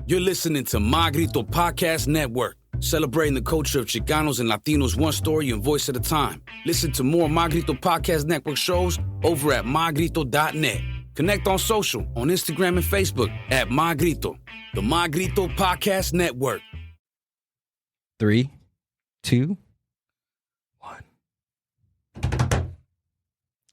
You're listening to My Grito Podcast Network, celebrating the culture of Chicanos and Latinos one story and voice at a time. Listen to more My Grito Podcast Network shows over at mygrito.net. Connect on social, on Instagram and Facebook at My Grito, the My Grito Podcast Network. 3, 2, 1.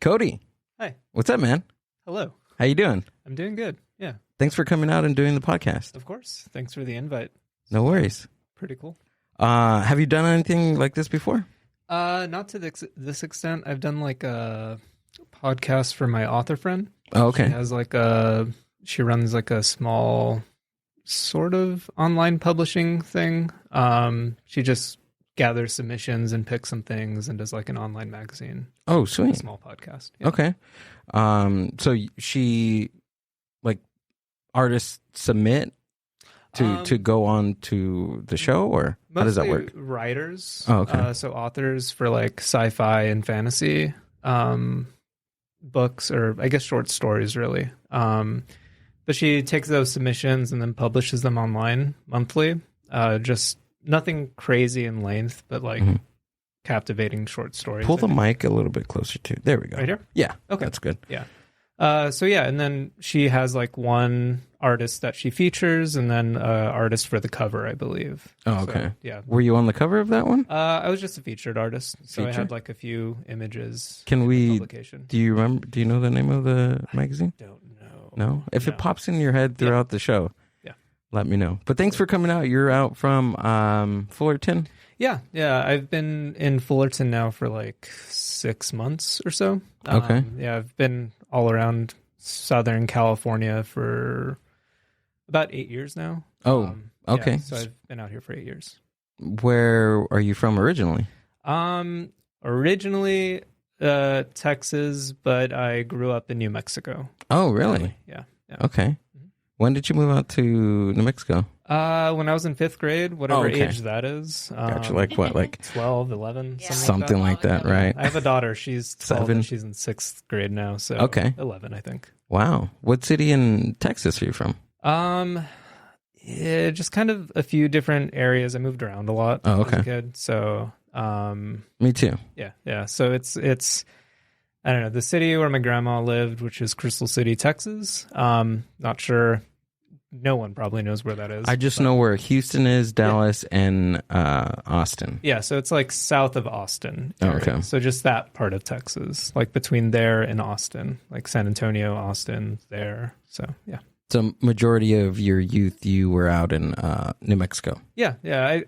Cody. Hi. What's up, man? Hello. How you doing? I'm doing good. Yeah. Thanks for coming out and doing the podcast. Of course. Thanks for the invite. No worries. Pretty cool. Have you done anything like this before? Not to this extent. I've done like a podcast for my author friend. Oh, okay. She runs like a small sort of online publishing thing. She just gathers submissions and picks some things and does like an online magazine. Oh, sweet. A small podcast. Yeah. Okay. So she, like, artists submit to go on to the show, or how does that work? Writers. Oh, okay. So authors for like sci-fi and fantasy books, or I guess short stories, really. But she takes those submissions and then publishes them online monthly. Just nothing crazy in length, but like captivating short stories. Pull the mic a little bit closer to. There we go. Right here? Yeah. Okay. That's good. Yeah. And then she has like one artist that she features, and then artist for the cover, I believe. Oh, okay. So, yeah. Were you on the cover of that one? I was just a featured artist, so I Feature? had like a few images. Can in we? the publication. Do you remember? Do you know the name of the magazine? Don't know. No. If No. it pops in your head throughout the show, let me know. But thanks for coming out. You're out from Fullerton. Yeah. I've been in Fullerton now for like 6 months or so. Okay. I've been all around Southern California for about 8 years now. Oh, okay. So I've been out here for 8 years. Where are you from originally? Originally Texas, but I grew up in New Mexico. Oh, really? Yeah. Okay. When did you move out to New Mexico? When I was in 5th grade, whatever okay. age that is. Gotcha. Like what? Like 12, 11, something like that, right? I have a daughter. She's 12 7. and she's in 6th grade now. So okay. 11, I think. Wow. What city in Texas are you from? Just kind of a few different areas. I moved around a lot Oh, okay. as a kid. So, me too. Yeah. So it's, I don't know, the city where my grandma lived, which is Crystal City, Texas. Not sure. No one probably knows where that is. I just know where Houston is, Dallas, and Austin. Yeah, so it's like south of Austin area. Okay. So just that part of Texas, like between there and Austin, like San Antonio, Austin, there. So, yeah. So majority of your youth, you were out in New Mexico. Yeah.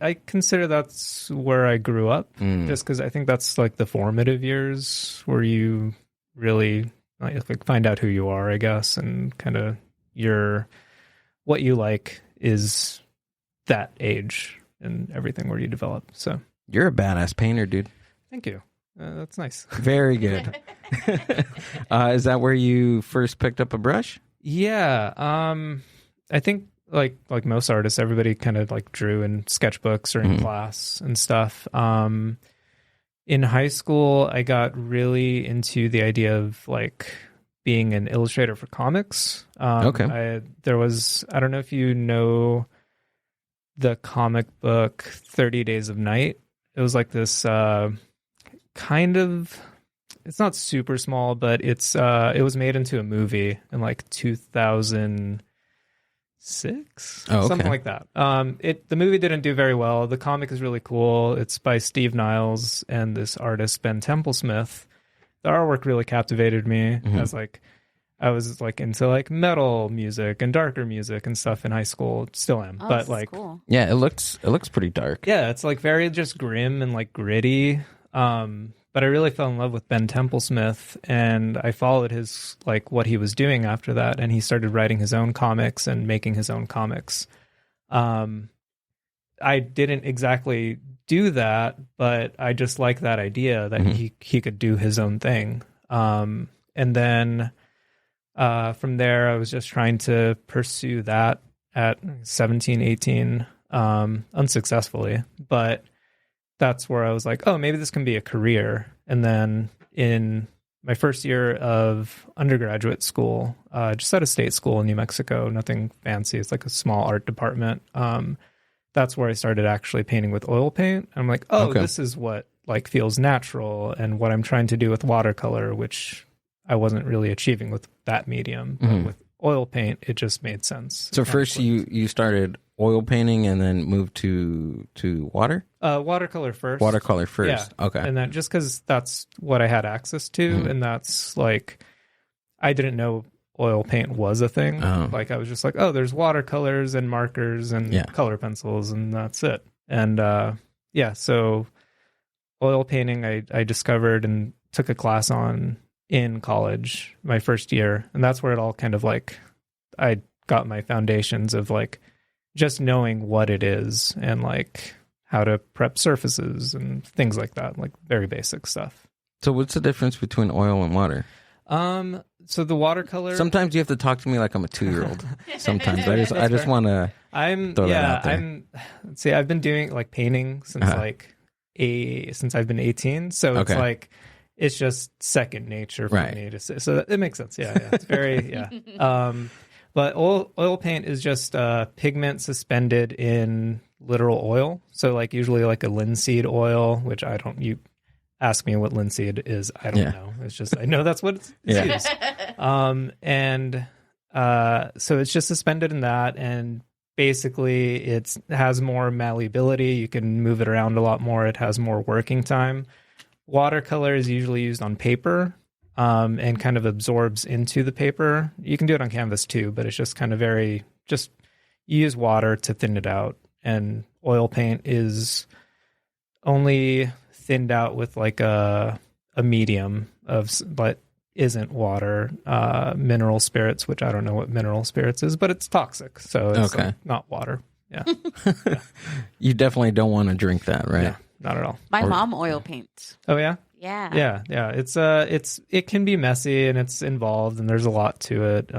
I consider that's where I grew up, just because I think that's like the formative years where you really like find out who you are, I guess, and kind of what you like is that age and everything where you develop. So you're a badass painter, dude. Thank you. That's nice. Very good. Is that where you first picked up a brush? Yeah. I think like most artists, everybody kind of like drew in sketchbooks or in class and stuff. In high school, I got really into the idea of like being an illustrator for comics. Okay. I don't know if you know the comic book 30 Days of Night. It was like this kind of, it's not super small, but it was made into a movie in like 2006, something like that. The movie didn't do very well. The comic is really cool. It's by Steve Niles and this artist Ben Templesmith. The artwork really captivated me. I was like into like metal music and darker music and stuff in high school. Still am, but like, cool. Yeah, it looks pretty dark. Yeah, it's like very just grim and like gritty. But I really fell in love with Ben Templesmith, and I followed his like what he was doing after that, and he started writing his own comics and making his own comics. I didn't exactly do that, but I just like that idea that he could do his own thing. And then from there, I was just trying to pursue that at 17, 18, unsuccessfully. But that's where I was like, oh, maybe this can be a career. And then in my first year of undergraduate school, just at a state school in New Mexico, nothing fancy. It's like a small art department. That's where I started actually painting with oil paint. I'm like, this is what like feels natural and what I'm trying to do with watercolor, which I wasn't really achieving with that medium. But with oil paint, it just made sense. So first you started oil painting and then moved to water? Watercolor first. Watercolor first. Yeah. Okay. And then just because that's what I had access to, and that's like, I didn't know oil paint was a thing. Like I was just like, there's watercolors and markers and color pencils, and that's it. And so oil painting I discovered and took a class on in college my first year, and that's where it all kind of like I got my foundations of like just knowing what it is and like how to prep surfaces and things like that, like very basic stuff. So what's the difference between oil and water? So the watercolor. Sometimes you have to talk to me like I'm a 2-year-old. Sometimes I just want to. Throw that out there. I've been doing like painting since since I've been 18. So it's like it's just second nature for me to say. So it makes sense. Yeah. It's very But oil paint is just pigment suspended in literal oil. So like usually like a linseed oil, which you ask me what linseed is. I don't know. It's just, I know that's what it's used. So it's just suspended in that. And basically it has more malleability. You can move it around a lot more. It has more working time. Watercolor is usually used on paper. And kind of absorbs into the paper. You can do it on canvas too, but it's just kind of you use water to thin it out. And oil paint is only thinned out with like a medium but isn't water, mineral spirits, which I don't know what mineral spirits is, but it's toxic. So it's like not water. Yeah. You definitely don't want to drink that, right? Yeah, not at all. My mom oil paints. Oh yeah? Yeah. Yeah. It can be messy and it's involved and there's a lot to it,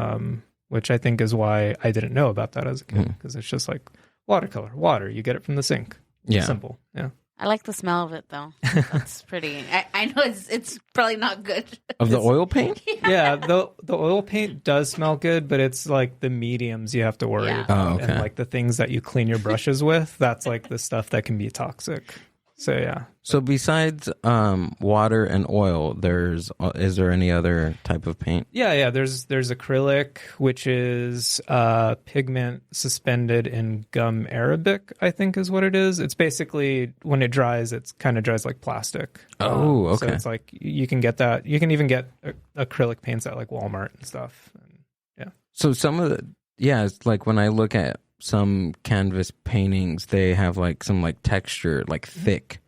which I think is why I didn't know about that as a kid, because it's just like watercolor, water. You get it from the sink. Yeah. Simple. Yeah. I like the smell of it though. That's pretty. I know it's probably not good. Of the oil paint? Yeah, the oil paint does smell good, but it's like the mediums you have to worry about. And like the things that you clean your brushes with, that's like the stuff that can be toxic. So yeah. So besides water and oil, is there any other type of paint? Yeah. There's acrylic, which is pigment suspended in gum arabic, I think is what it is. It's basically when it dries, it kind of dries like plastic. Oh, okay. So it's like you can get that. You can even get acrylic paints at like Walmart and stuff. Yeah. So some of it's like when I look at some canvas paintings, they have like some like texture, like thick,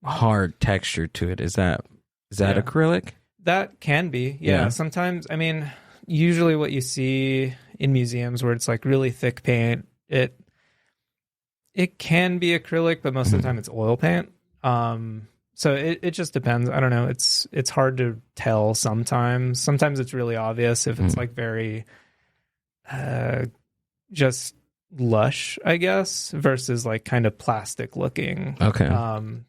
hard texture to it. Is that acrylic? That can be. Yeah. Sometimes, I mean, usually what you see in museums where it's like really thick paint, it can be acrylic, but most of the time it's oil paint. So it just depends. I don't know. It's hard to tell sometimes. Sometimes it's really obvious if it's like very just lush, I guess, versus like kind of plastic looking. Okay.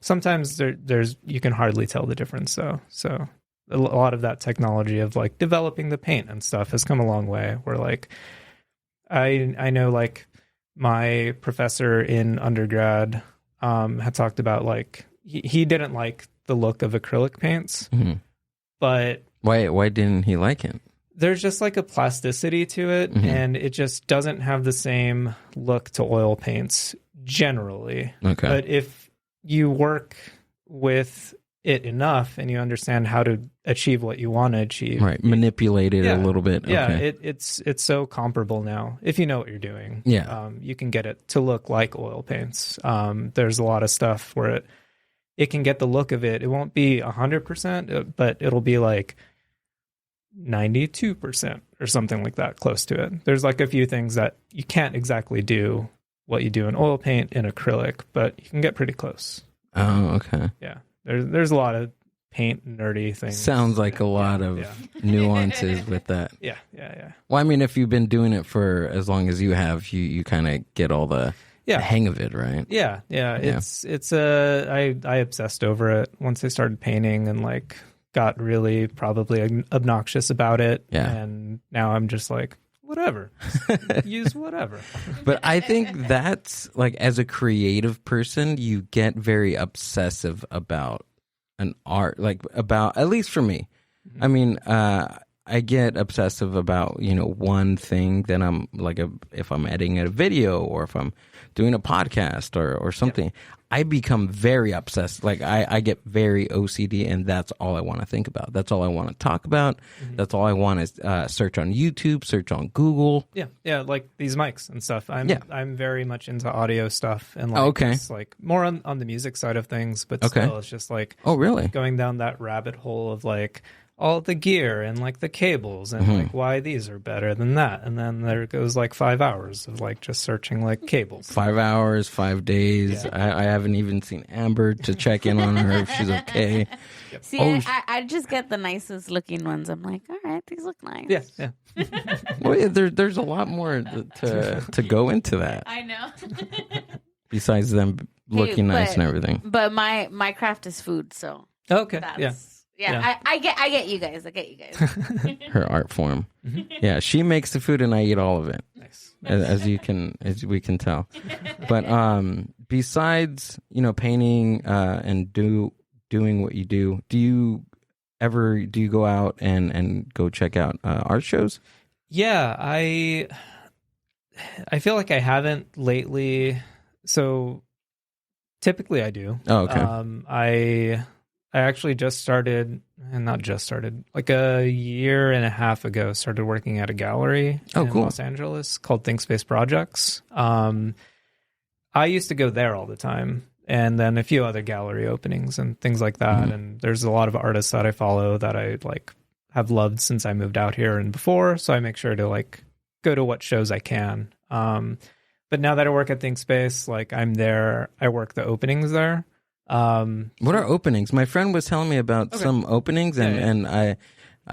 Sometimes there's you can hardly tell the difference. So a lot of that technology of like developing the paint and stuff has come a long way. Where like I know like my professor in undergrad had talked about like he didn't like the look of acrylic paints, but why didn't he like it? There's just like a plasticity to it, and it just doesn't have the same look to oil paints generally. Okay. But if you work with it enough and you understand how to achieve what you want to achieve, right? Manipulate it a little bit. Yeah, okay. It's so comparable now. If you know what you're doing, you can get it to look like oil paints. There's a lot of stuff where it can get the look of it. It won't be 100%, but it'll be like 92% or something like that, close to it. There's like a few things that you can't exactly do what you do in oil paint in acrylic, but you can get pretty close. Oh, okay. Yeah. There's a lot of paint nerdy things. Sounds like a lot of nuances with that. Yeah. Well, I mean, if you've been doing it for as long as you have, you kind of get all the hang of it, right? Yeah. I obsessed over it once I started painting and like got really probably obnoxious about it. Yeah. And now I'm just like, whatever. Use whatever. But I think that's like, as a creative person, you get very obsessive about an art, like about, at least for me. I mean, I get obsessive about, one thing that I'm like, if I'm editing a video or if I'm doing a podcast or something, I become very obsessed. Like I get very OCD, and that's all I want to think about. That's all I want to talk about. That's all I want to search on YouTube, search on Google. Yeah, like these mics and stuff. I'm very much into audio stuff, and like it's like more on the music side of things, but still it's just like, oh really, going down that rabbit hole of like all the gear and like the cables and like why these are better than that, and then there goes like 5 hours of like just searching like cables. 5 hours, 5 days. I haven't even seen Amber to check in on her if she's okay. See, I just get the nicest looking ones. I'm like, all right, these look nice. Yeah. Well, yeah, there's a lot more to go into that. I know. Besides them looking nice and everything. But my craft is food, so Okay. Yeah. I get you guys. Her art form. Yeah, she makes the food and I eat all of it. Nice. As we can tell. But besides, painting and doing what you do you go out and go check out art shows? Yeah, I feel like I haven't lately. So typically I do. Oh, okay. I actually like a year and a half ago, started working at a gallery in Los Angeles called Think Space Projects. I used to go there all the time, and then a few other gallery openings and things like that. And there's a lot of artists that I follow that I like have loved since I moved out here and before. So I make sure to like go to what shows I can. But now that I work at Think Space, like I'm there, I work the openings there. What are openings? My friend was telling me about some openings, and I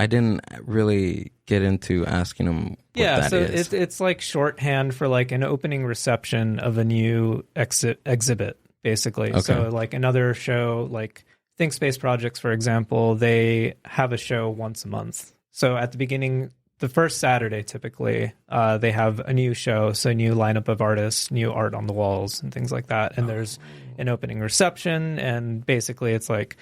didn't really get into asking him what that is. It's like shorthand for like an opening reception of a new exhibit, basically. Okay. So like another show, like Think Space Projects, for example, they have a show once a month. So at the beginning, the first Saturday, typically, they have a new show, so a new lineup of artists, new art on the walls and things like that. And there's an opening reception, and basically it's like,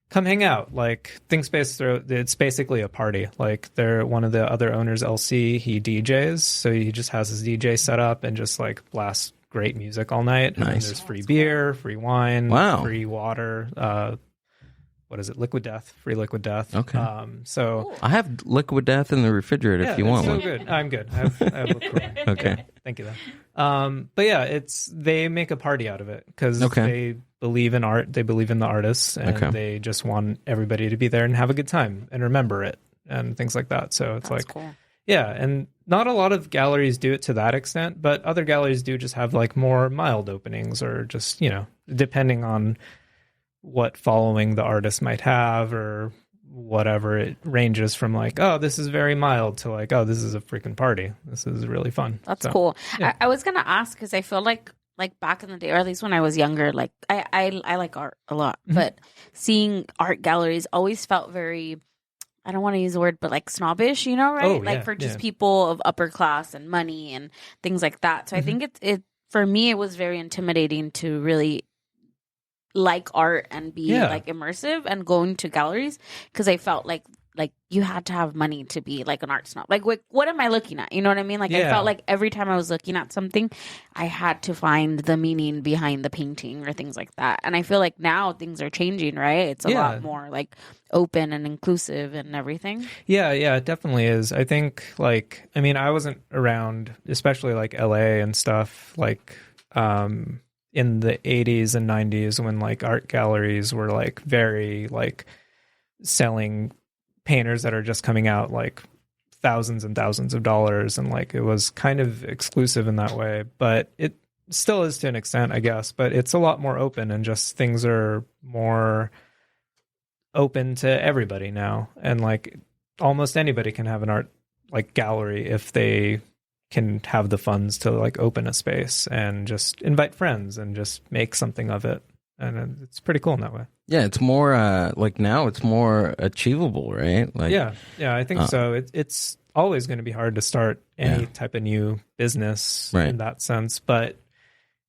come hang out. Like Think Space, it's basically a party. Like they're one of the other owners, LC, he DJs, so he just has his DJ set up and just like blasts great music all night. Nice. And there's free beer, free wine, free water. What is it? Liquid Death, free Liquid Death. Okay. So I have Liquid Death in the refrigerator if you want so one. Good. I'm good. I have LaCroix. Okay. Thank you, though. But yeah, they make a party out of it because they believe in art, they believe in the artists, and they just want everybody to be there and have a good time and remember it and things like that. So it's cool. Yeah, and not a lot of galleries do it to that extent, but other galleries do just have like more mild openings, or just, depending on what following the artist might have or whatever. It ranges from like, oh, this is very mild, to like, oh, this is a freaking party. This is really fun. That's cool. Yeah. I was gonna ask, because I feel like back in the day, or at least when I was younger, like I like art a lot, but seeing art galleries always felt very, I don't want to use the word, but like snobbish, right? Oh, like for just people of upper class and money and things like that. So I think it for me, it was very intimidating to really like art and be like immersive and going to galleries, because I felt like you had to have money to be like an art snob. Like, what am I looking at? You know what I mean? Like, I felt like every time I was looking at something, I had to find the meaning behind the painting or things like that. And I feel like now things are changing, right? It's a lot more like open and inclusive and everything. Yeah, it definitely is. I think I wasn't around, especially like LA and stuff, like in the 80s and 90s, when like art galleries were like very like selling painters that are just coming out like thousands and thousands of dollars, and like it was kind of exclusive in that way. But it still is to an extent, I guess, but it's a lot more open, and just things are more open to everybody now, and like almost anybody can have an art like gallery if they can have the funds to like open a space and just invite friends and just make something of it. and it's pretty cool in that way. Yeah, it's more like now it's more achievable, right? Like, yeah, I think so. It's always going to be hard to start any type of new business in that sense, but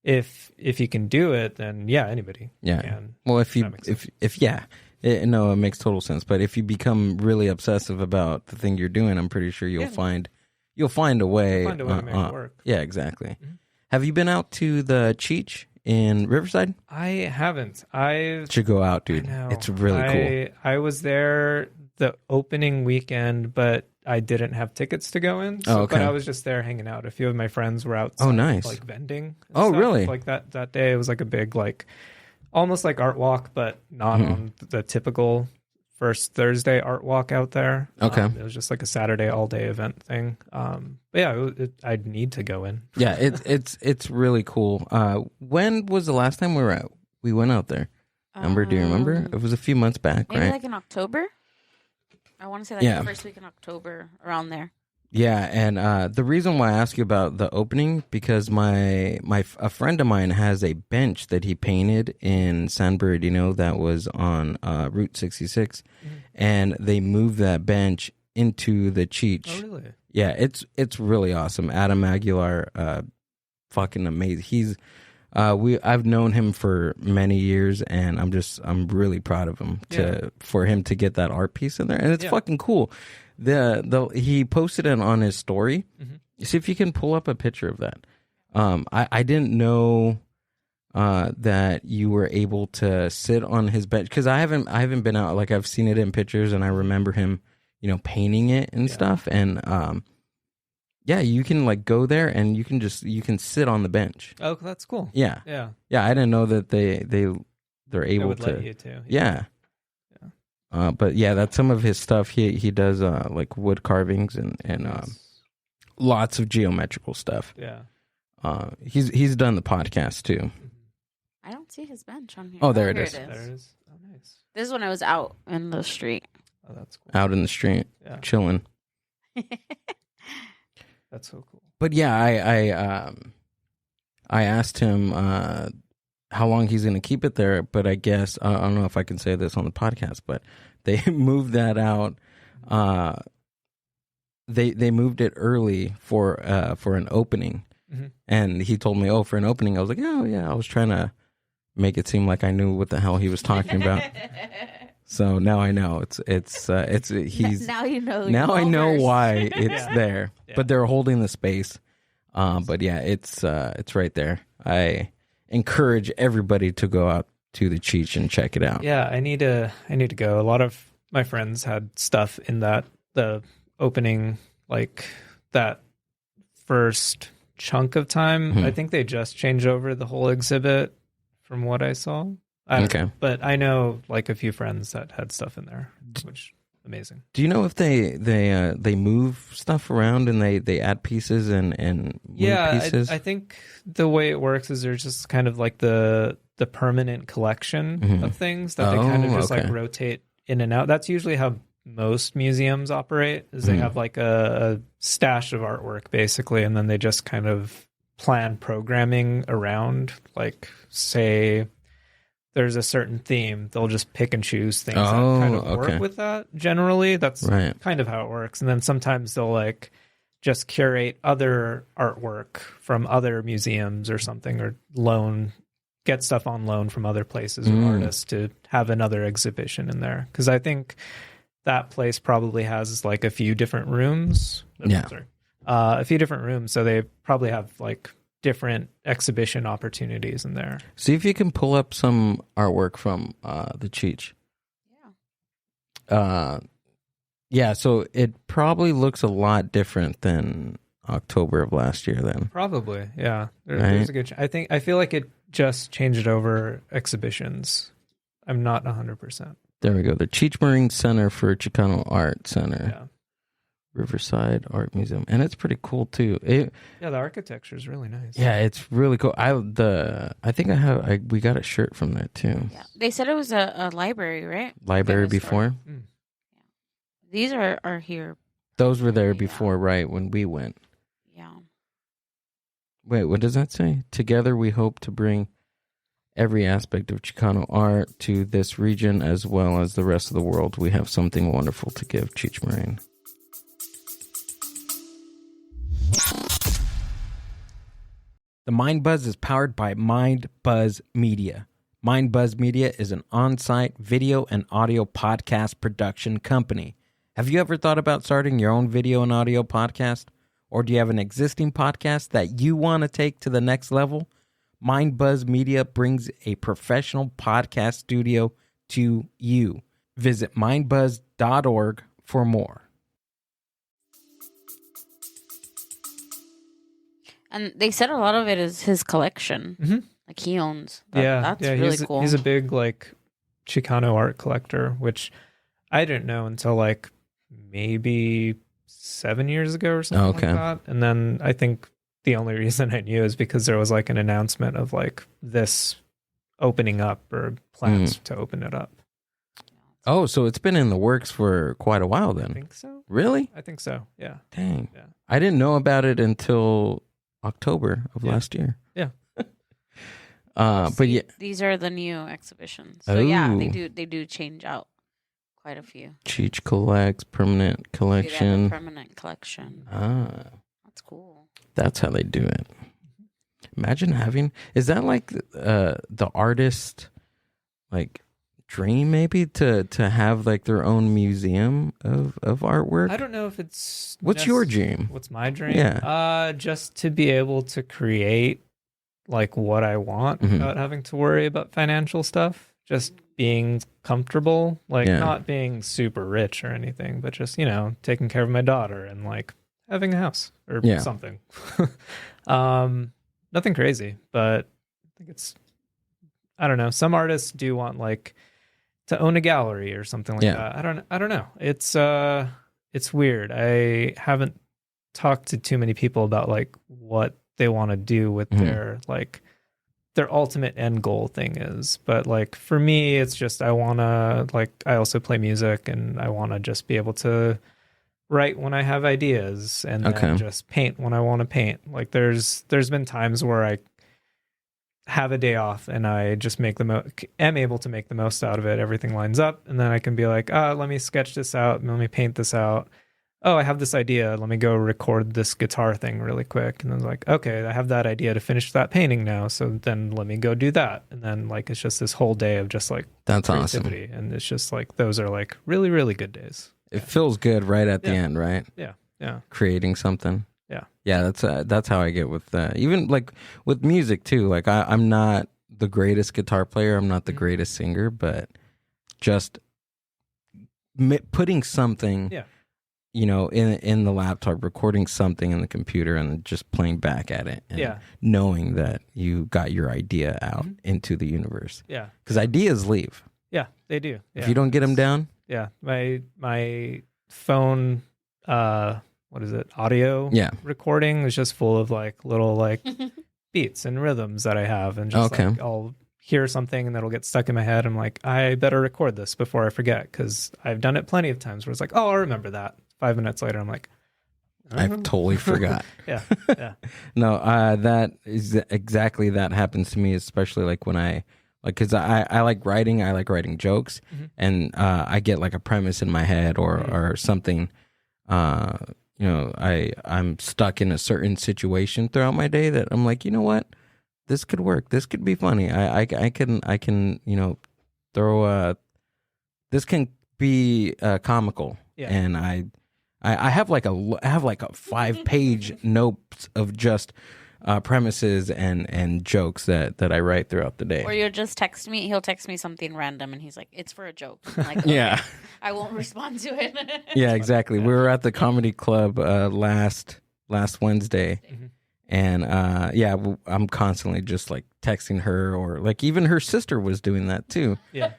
if you can do it, then anybody can. Well, if it makes total sense. But if you become really obsessive about the thing you're doing, I'm pretty sure you'll find a way. You'll find a way to make it work. Yeah, exactly. Mm-hmm. Have you been out to the Cheech in Riverside? I haven't. I should go out, dude. It's really cool. I was there the opening weekend, but I didn't have tickets to go in. So, but I was just there hanging out. A few of my friends were outside, nice. Like vending. Oh, really? Like that day, it was like a big, like almost like art walk, but not on the typical first Thursday art walk out there. Okay. It was just like a Saturday all day event thing. But yeah, I'd need to go in. Yeah, it's really cool. When was the last time we went out there? Do you remember? It was a few months back, maybe right? Like in October. I want to say the first week in October, around there. Yeah, and the reason why I ask you about the opening, because a friend of mine has a bench that he painted in San Bernardino that was on Route 66, and they moved that bench into the Cheech. Oh, really? Yeah, it's really awesome. Adam Aguilar, fucking amazing. He's I've known him for many years, and I'm really proud of him for him to get that art piece in there, and it's fucking cool. He posted it on his story. See if you can pull up a picture of that. I didn't know that you were able to sit on his bench, because I haven't been out. Like, I've seen it in pictures, and I remember him, painting it and stuff, and you can like go there and you can sit on the bench. Oh, that's cool. Yeah. I didn't know that they're able to. Let you too. Yeah. But yeah, that's some of his stuff. He does like wood carvings and lots of geometrical stuff. Yeah. He's done the podcast too. I don't see his bench on here. Oh, there it is. There it is. Oh, nice. This is when I was out in the street. Oh, that's cool. Out in the street, chilling. That's so cool. But yeah, I asked him how long he's going to keep it there, but I guess I don't know if I can say this on the podcast, but they moved that out. They moved it early for an opening, and he told me, for an opening. I was like, oh yeah, I was trying to make it seem like I knew what the hell he was talking about. So now I know he's now you know. Now I know why it's there, but they're holding the space. But yeah, it's right there. I encourage everybody to go out to the Cheech and check it out. Yeah, I need to go. A lot of my friends had stuff in the opening, like that first chunk of time. I think they just changed over the whole exhibit from what I saw. Okay. But I know like a few friends that had stuff in there, which amazing. Do you know if they move stuff around and they add pieces and move pieces? I think the way it works is there's just kind of like the permanent collection of things that they kind of just like rotate in and out. That's usually how most museums operate, is they have like a stash of artwork basically, and then they just kind of plan programming around, like say there's a certain theme, they'll just pick and choose things that kind of work with that. Generally, that's kind of how it works. And then sometimes they'll like just curate other artwork from other museums or something, or get stuff on loan from other places or artists to have another exhibition in there. Because I think that place probably has like a few different rooms. A few different rooms. So they probably have like different exhibition opportunities in there. See if you can pull up some artwork from the Cheech. Yeah, so it probably looks a lot different than October of last year then. Probably, yeah. There's a good I feel like it just changed over exhibitions. I'm not 100%. There we go. The Cheech Marine Center for Chicano Art Center. Yeah. Riverside Art Museum, and it's pretty cool too. The architecture is really nice. Yeah, it's really cool. I think we got a shirt from that too. Yeah, they said it was a library, right? Library before. Yeah. These are here. Those were there before, right? When we went. Yeah. Wait, what does that say? Together we hope to bring every aspect of Chicano art to this region as well as the rest of the world. We have something wonderful to give, Cheech Marin. The Mind Buzz is powered by Mind Buzz Media. Mind Buzz Media is an on-site video and audio podcast production company. Have you ever thought about starting your own video and audio podcast? Or do you have an existing podcast that you want to take to the next level? Mind Buzz Media brings a professional podcast studio to you. Visit mindbuzz.org for more. And they said a lot of it is his collection. Mm-hmm. Like he owns. That's really cool. He's a big like Chicano art collector, which I didn't know until like maybe 7 years ago or something like that. And then I think the only reason I knew is because there was like an announcement of like this opening up or plans to open it up. Oh, so it's been in the works for quite a while then. I think so. Really? I think so. Yeah. Dang. Yeah. I didn't know about it until October of last year. Yeah. But yeah, these are the new exhibitions. So yeah, they do change out quite a few. Cheech collects permanent collection. Permanent collection. That's cool. That's how they do it. Imagine having, is that like the artist like dream maybe to have like their own museum of artwork? I don't know if it's what's your dream? What's my dream? Yeah. Just to be able to create like what I want without having to worry about financial stuff. Just being comfortable, like not being super rich or anything, but just, taking care of my daughter and like having a house or something. Nothing crazy, but I think I don't know. Some artists do want like to own a gallery or something like that. I don't know. It's weird. I haven't talked to too many people about like what they want to do with their ultimate end goal thing is. But like for me, it's just I also play music and I want to just be able to write when I have ideas and then just paint when I want to paint. Like there's been times where I have a day off and I just am able to make the most out of it. Everything lines up and then I can be like, let me sketch this out and let me paint this out. Oh, I have this idea. Let me go record this guitar thing really quick. And then like, okay, I have that idea to finish that painting now. So then let me go do that. And then like, it's just this whole day of just like that's creativity. Awesome. And it's just like, those are like really, really good days. It feels good right at the end, right? Yeah. Yeah. Creating something. Yeah. Yeah. That's how I get with even like with music too. Like I'm not the greatest guitar player. I'm not the greatest singer, but just putting something, in the laptop, recording something in the computer and just playing back at it. And knowing that you got your idea out into the universe. Yeah. Because ideas leave. Yeah, they do. Yeah. If you don't get them down. Yeah. My phone, audio recording is just full of like little like beats and rhythms that I have. And just like I'll hear something and that'll get stuck in my head. I'm like, I better record this before I forget because I've done it plenty of times where it's like, oh, I'll remember that. 5 minutes later, I'm like, I've totally forgot. Yeah. No, that is exactly that happens to me, especially like when I because I like writing. I like writing jokes, and I get like a premise in my head or something. I'm stuck in a certain situation throughout my day that I'm like, you know what, this could work. This could be funny. I can throw this can be comical, and I have like a 5-page notes of just premises and jokes that I write throughout the day. Or he'll text me something random and he's like, it's for a joke. I'm like, okay, I won't respond to it. Yeah, exactly. We were at the comedy club last Wednesday, and I'm constantly just like texting her, or like even her sister was doing that too. Yeah.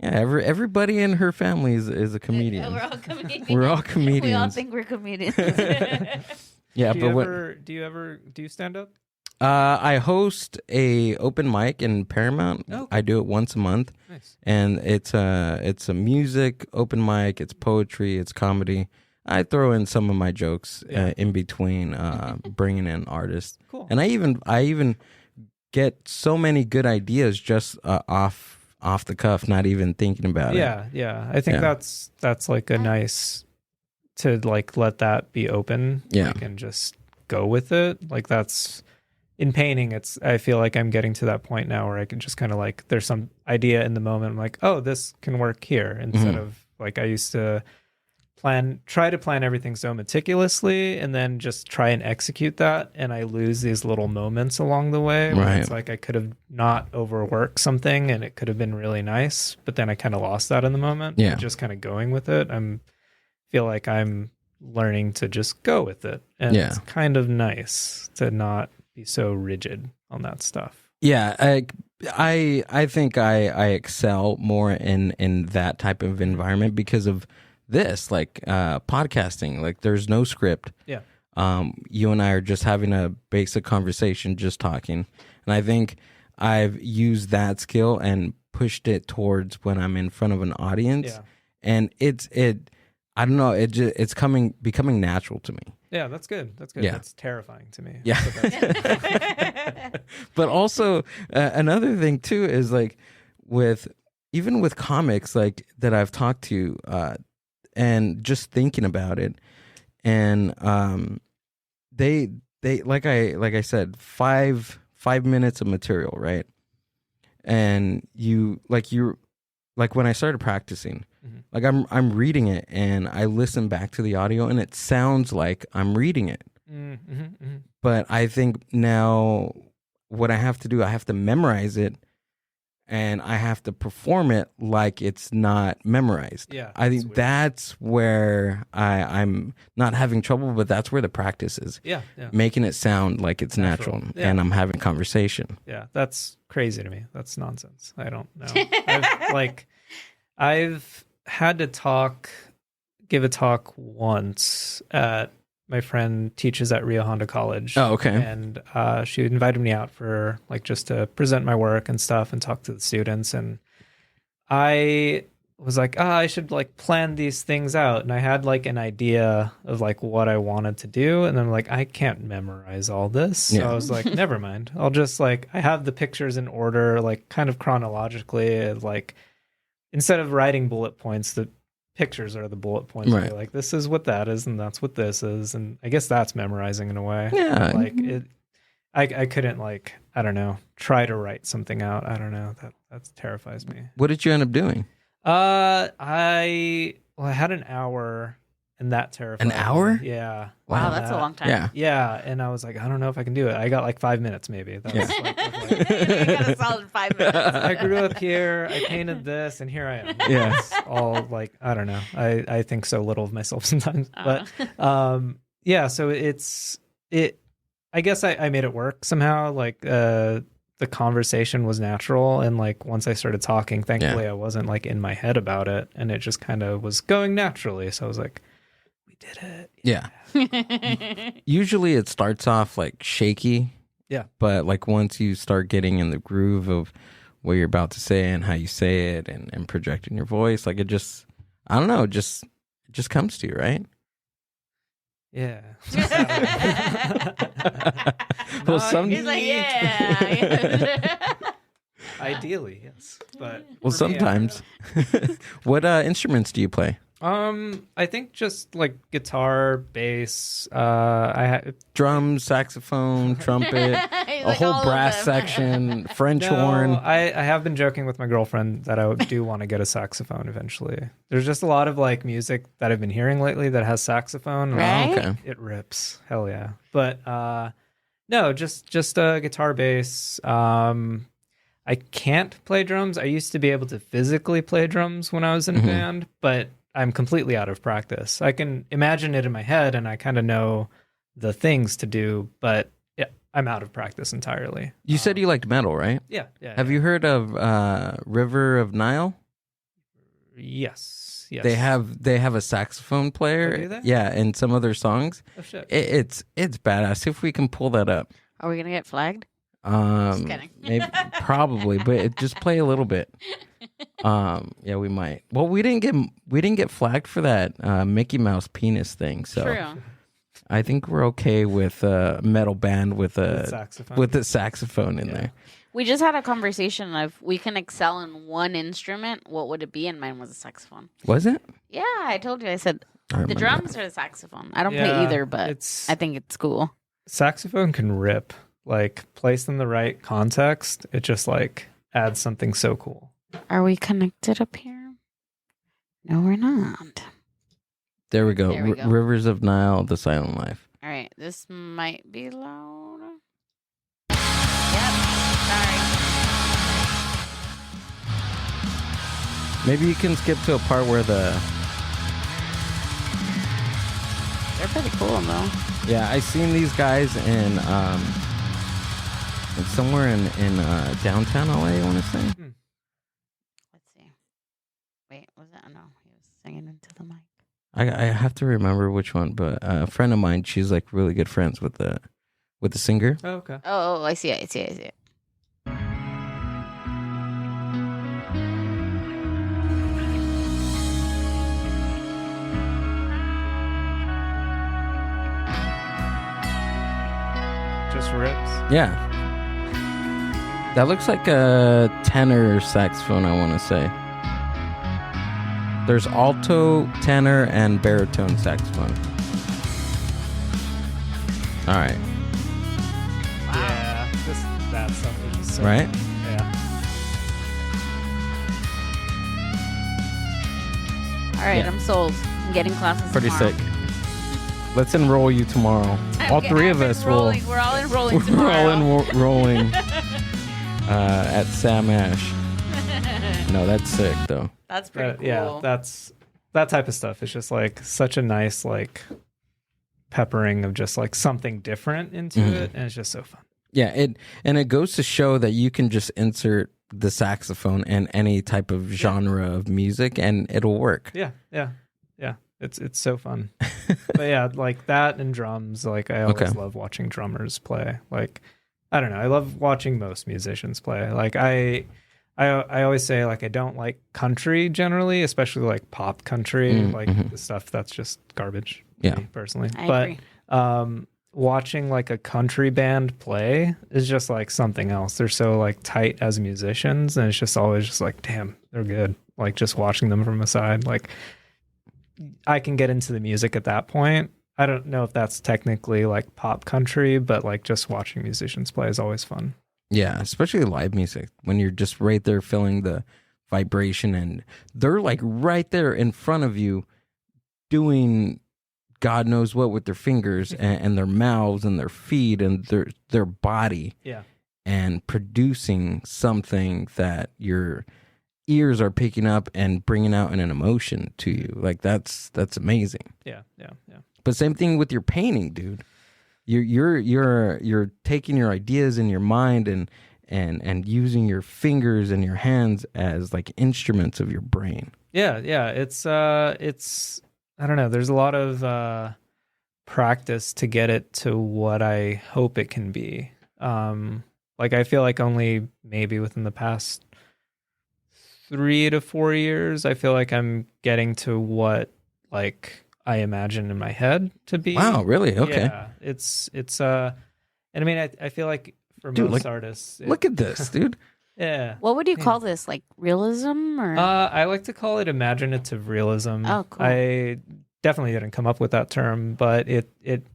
Everybody in her family is a comedian. We're all comedians. We're all comedians. We all think we're comedians. Yeah, do you stand up? I host a open mic in Paramount. Oh, okay. I do it once a month. Nice. And it's a music open mic. It's poetry. It's comedy. I throw in some of my jokes in between, bringing in artists. Cool. And I even get so many good ideas just off the cuff, not even thinking about it. Yeah. I think that's like a nice to like let that be open. Yeah. Like, and just go with it. Like that's in painting. I feel like I'm getting to that point now where I can just kind of like, there's some idea in the moment. I'm like, oh, this can work here, instead of like, I used to try to plan everything so meticulously and then just try and execute that. And I lose these little moments along the way where it's like I could have not overworked something and it could have been really nice, but then I kind of lost that in the moment. Yeah. Just kind of going with it. Feel like I'm learning to just go with it. And it's kind of nice to not be so rigid on that stuff. Yeah. I think I excel more in that type of environment because of this, like podcasting. Like there's no script. Yeah. You and I are just having a basic conversation, just talking. And I think I've used that skill and pushed it towards when I'm in front of an audience. Yeah. And I don't know, it's becoming natural to me. Yeah, that's good. Yeah. That's terrifying to me. Yeah. But also another thing too is like even with comics like that I've talked to and just thinking about it, and they like I said, 5 minutes of material, right? And you're like when I started practicing, like I'm reading it and I listen back to the audio and it sounds like I'm reading it. But I think now what I have to do, I have to memorize it and I have to perform it like it's not memorized. Yeah, I think that's where I'm not having trouble, but that's where the practice is. Yeah. Making it sound like it's natural. Yeah. And I'm having conversation. Yeah, that's crazy to me. That's nonsense. I don't know. I've had to give a talk once at, my friend teaches at Rio Honda College. Oh, okay. And she invited me out for like just to present my work and stuff and talk to the students. And I was like, I should like plan these things out. And I had like an idea of like what I wanted to do. And I'm like, I can't memorize all this. So I was like, never mind. I'll just like, I have the pictures in order, like kind of chronologically, like instead of writing bullet points, the pictures are the bullet points. Right. Like this is what that is and that's what this is, and I guess that's memorizing in a way. Yeah. Like it, I couldn't like, I don't know, try to write something out. I don't know, that terrifies me. What did you end up doing? I had an hour and that terrified An hour? me. Yeah. Wow, that's a long time. Yeah, and I was like, I don't know if I can do it. I got like 5 minutes maybe. That was You got a solid 5 minutes. I grew up here, I painted this, and here I am. Yeah. It's all like, I don't know. I think so little of myself sometimes. But yeah, so I guess I made it work somehow. Like the conversation was natural, and like once I started talking, thankfully I wasn't like in my head about it, and it just kind of was going naturally. So I was like, we did it. Yeah. Usually it starts off like shaky. Yeah. But like once you start getting in the groove of what you're about to say and how you say it and projecting your voice, like it just, I don't know, it just comes to you, right? Yeah. Well, some He's like, yeah. Ideally, yes. But well, for me, I don't sometimes. What instruments do you play? I think just like guitar, bass. Drums, saxophone, trumpet, a like whole all of brass them. section, French No, horn. I have been joking with my girlfriend that I do want to get a saxophone eventually. There's just a lot of like music that I've been hearing lately that has saxophone. Right? Okay. It rips. Hell yeah. But no, just guitar, bass. I can't play drums. I used to be able to physically play drums when I was in a band, but I'm completely out of practice. I can imagine it in my head and I kind of know the things to do, but yeah, I'm out of practice entirely. You said you liked metal, right? Yeah. Have you heard of River of Nile? Yes. They have a saxophone player. Oh, do they? Yeah, in some of their songs. Oh, shit. It's badass. See if we can pull that up. Are we gonna get flagged? Just kidding. Maybe, probably, but just play a little bit. Yeah, we might. Well, we didn't get flagged for that Mickey Mouse penis thing. So, True. I think we're okay with a metal band with a saxophone in there. We just had a conversation of we can excel in one instrument. What would it be? And mine was a saxophone. Was it? Yeah, I told you. I said the drums or the saxophone. I don't play either, but I think it's cool. Saxophone can rip. Like, placed in the right context, it just like adds something so cool. Are we connected up here? No, we're not. There we go. Rivers of Nile, The Silent Life. All right, this might be loud. Yep, sorry. Maybe you can skip to a part where They're pretty cool, though. Yeah, I seen these guys in somewhere in downtown LA, I want to say. Let's see. Wait, was that? No, he was singing into the mic. I have to remember which one, but a friend of mine, she's like really good friends with the singer. Oh, okay. Oh, I see it. Just rips. Yeah. That looks like a tenor saxophone, I want to say. There's alto, tenor, and baritone saxophone. All right. Wow. Yeah, that stuff is just so right? Yeah. All right, I'm sold. I'm getting classes Pretty tomorrow. sick. Let's enroll you tomorrow. All three of us will. We're all enrolling tomorrow. We're all enrolling at Sam Ash. No, that's sick though. That's pretty cool. Yeah, that type of stuff is just like such a nice like peppering of just like something different into it, and it's just so fun. Yeah, it goes to show that you can just insert the saxophone in any type of genre of music and it'll work. Yeah. It's so fun. But yeah, like that and drums, like I always love watching drummers play. Like I don't know, I love watching most musicians play. Like I always say like I don't like country generally, especially like pop country, the stuff that's just garbage. Yeah, me, personally. I agree. Watching like a country band play is just like something else. They're so like tight as musicians, and it's just always just like, damn, they're good. Like just watching them from a side, like I can get into the music at that point. I don't know if that's technically like pop country, but like just watching musicians play is always fun. Yeah, especially live music when you're just right there feeling the vibration and they're like right there in front of you doing God knows what with their fingers and their mouths and their feet and their body. Yeah. And producing something that your ears are picking up and bringing out an emotion to you. Like that's amazing. Yeah. But same thing with your painting, dude. You're taking your ideas in your mind and using your fingers and your hands as like instruments of your brain. Yeah. It's I don't know. There's a lot of practice to get it to what I hope it can be. Like I feel like only maybe within the past 3 to 4 years, I feel like I'm getting to what like I imagine in my head to be. Wow, really? Okay. Yeah, it's and I mean I feel like for most artists, look at this, dude. Yeah. What would you call this? Like realism or? I like to call it imaginative realism. Oh, cool. I definitely didn't come up with that term, but it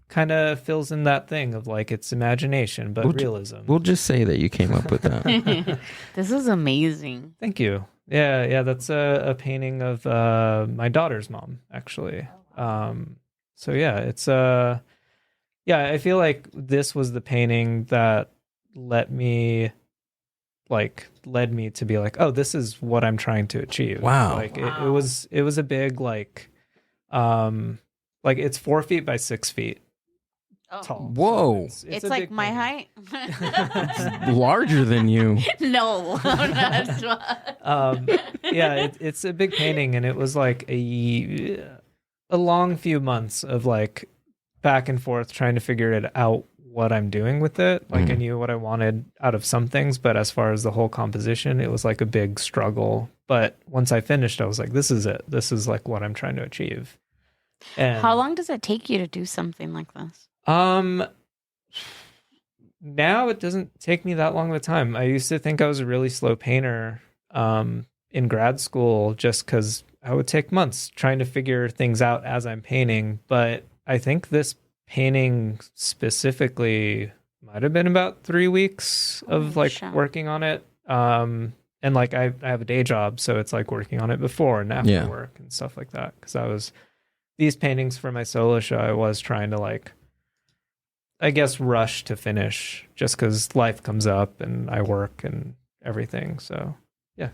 kind of fills in that thing of like it's imagination, but realism. We'll just say that you came up with that. This is amazing. Thank you. Yeah. That's a painting of my daughter's mom, actually. So yeah, it's I feel like this was the painting that led me to be like, oh, this is what I'm trying to achieve. Wow. Like it was a big like it's 4 feet by 6 feet tall. Whoa. So it's a like big my painting. height. It's larger than you. No, I'm not. It's a big painting, and it was like a long few months of like back and forth trying to figure it out what I'm doing with it. Like I knew what I wanted out of some things, but as far as the whole composition, it was like a big struggle. But once I finished, I was like, this is it. This is like what I'm trying to achieve. And how long does it take you to do something like this? Now it doesn't take me that long of a time. I used to think I was a really slow painter in grad school just because I would take months trying to figure things out as I'm painting. But I think this painting specifically might have been about 3 weeks of working on it. And like I have a day job, so it's like working on it before and after work and stuff like that. Because these paintings for my solo show, I was trying to like, I guess, rush to finish just because life comes up and I work and everything. So yeah.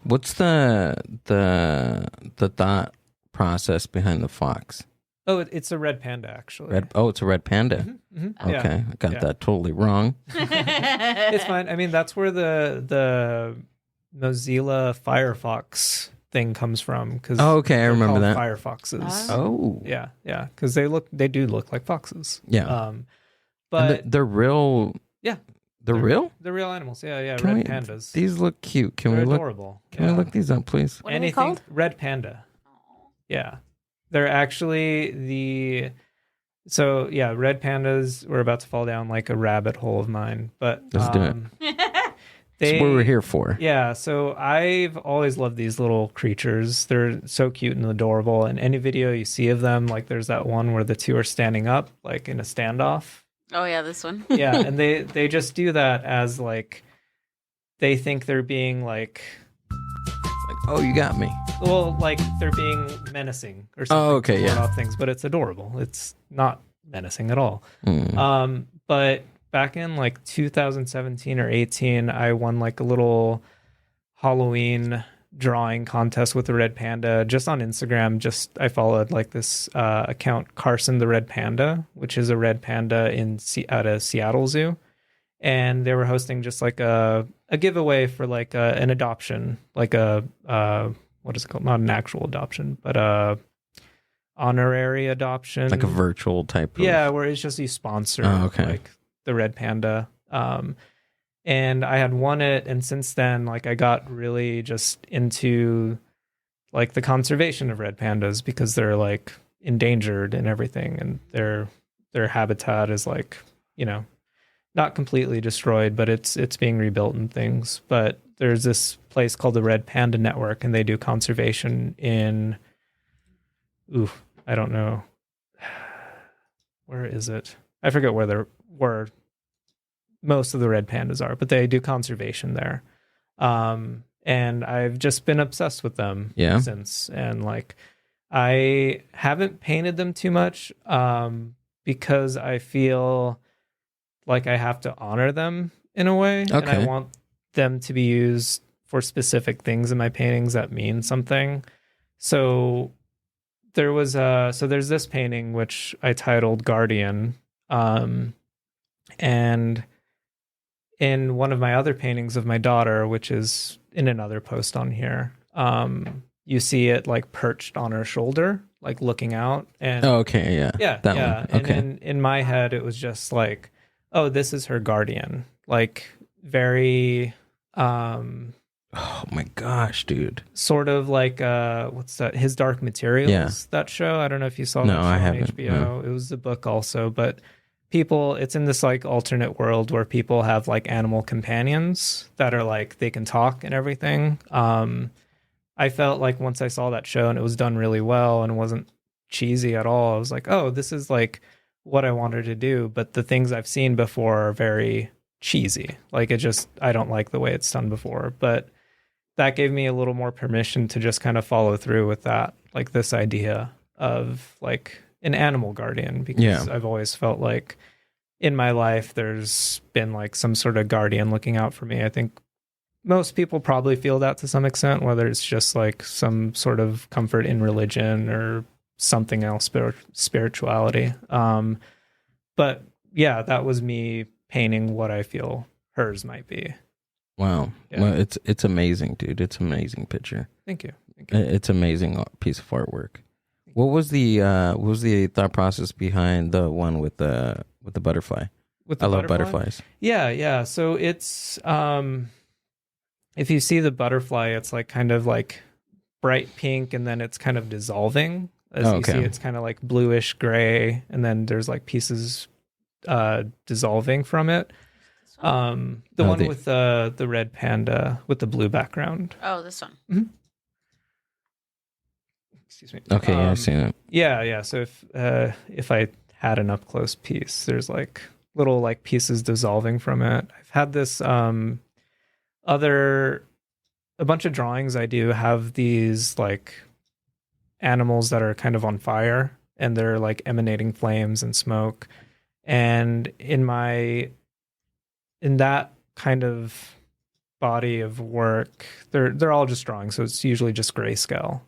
What's the thought process behind the fox? Oh, it's a red panda, actually. It's a red panda. Okay, Yeah. I got that totally wrong. It's fine. I mean, that's where the Mozilla Firefox thing comes from. Cause okay, I remember that. Firefoxes. Oh, yeah, because they do look like foxes. Yeah, but they're real. Yeah, they're real. They're real animals. Yeah. Red pandas. These look cute. They're adorable. Can we look these up, please? What are they called? Red panda. Yeah. They're actually so red pandas were about to fall down like a rabbit hole of mine, but let's do it. That's what we're here for. Yeah, so I've always loved these little creatures. They're so cute and adorable. And any video you see of them, like there's that one where the two are standing up, like in a standoff. Oh yeah, this one. Yeah, and they just do that as like they think they're being like, oh, you got me. Well, like they're being menacing or something. Oh, okay, yeah. Off things, but it's adorable. It's not menacing at all. Mm. But back in like 2017 or 18, I won like a little Halloween drawing contest with the red panda just on Instagram. I followed like this account, Carson the Red Panda, which is a red panda at a Seattle zoo. And they were hosting just like a giveaway for like an adoption, like what is it called? Not an actual adoption, but a honorary adoption. Like a virtual type of... Yeah, where it's just you sponsor like the red panda. And I had won it, and since then, like I got really just into like the conservation of red pandas because they're like endangered and everything, and their habitat is like, not completely destroyed, but it's being rebuilt and things. But there's this place called the Red Panda Network, and they do conservation in, I don't know, where is it? I forget where most of the red pandas are, but they do conservation there. And I've just been obsessed with them since. And like, I haven't painted them too much because I feel like I have to honor them in a way. Okay. And I want them to be used for specific things in my paintings that mean something. So there's this painting which I titled Guardian. And in one of my other paintings of my daughter, which is in another post on here, you see it like perched on her shoulder, like looking out. And yeah. That one. Okay. And in my head, it was just like, oh, this is her guardian. Like very oh my gosh, dude. Sort of like what's that? His Dark Materials, that show. I don't know if you saw that show I on haven't, HBO. no. It was a book also, but it's in this like alternate world where people have like animal companions that are like they can talk and everything. I felt like once I saw that show and it was done really well and wasn't cheesy at all, I was like, oh, this is like what I wanted to do. But the things I've seen before are very cheesy. Like I don't like the way it's done before. But that gave me a little more permission to just kind of follow through with that, like this idea of like an animal guardian, because I've always felt like in my life there's been like some sort of guardian looking out for me. I think most people probably feel that to some extent, whether it's just like some sort of comfort in religion or something else, spirituality. But yeah, that was me painting what I feel hers might be. Wow. Yeah. Well, it's amazing, dude. It's an amazing picture. Thank you. It's amazing piece of artwork. What was the thought process behind the one with the butterfly? I love butterflies. Yeah. So it's if you see the butterfly, it's like kind of like bright pink, and then it's kind of dissolving, As you see, it's kind of like bluish gray, and then there's like pieces dissolving from it. The one with the red panda with the blue background. Oh, this one. Mm-hmm. Excuse me. Okay, yeah, I've seen it. Yeah. So if I had an up close piece, there's like little like pieces dissolving from it. I've had this a bunch of drawings I do have these like animals that are kind of on fire and they're like emanating flames and smoke. And in that kind of body of work, they're all just drawings, so it's usually just grayscale.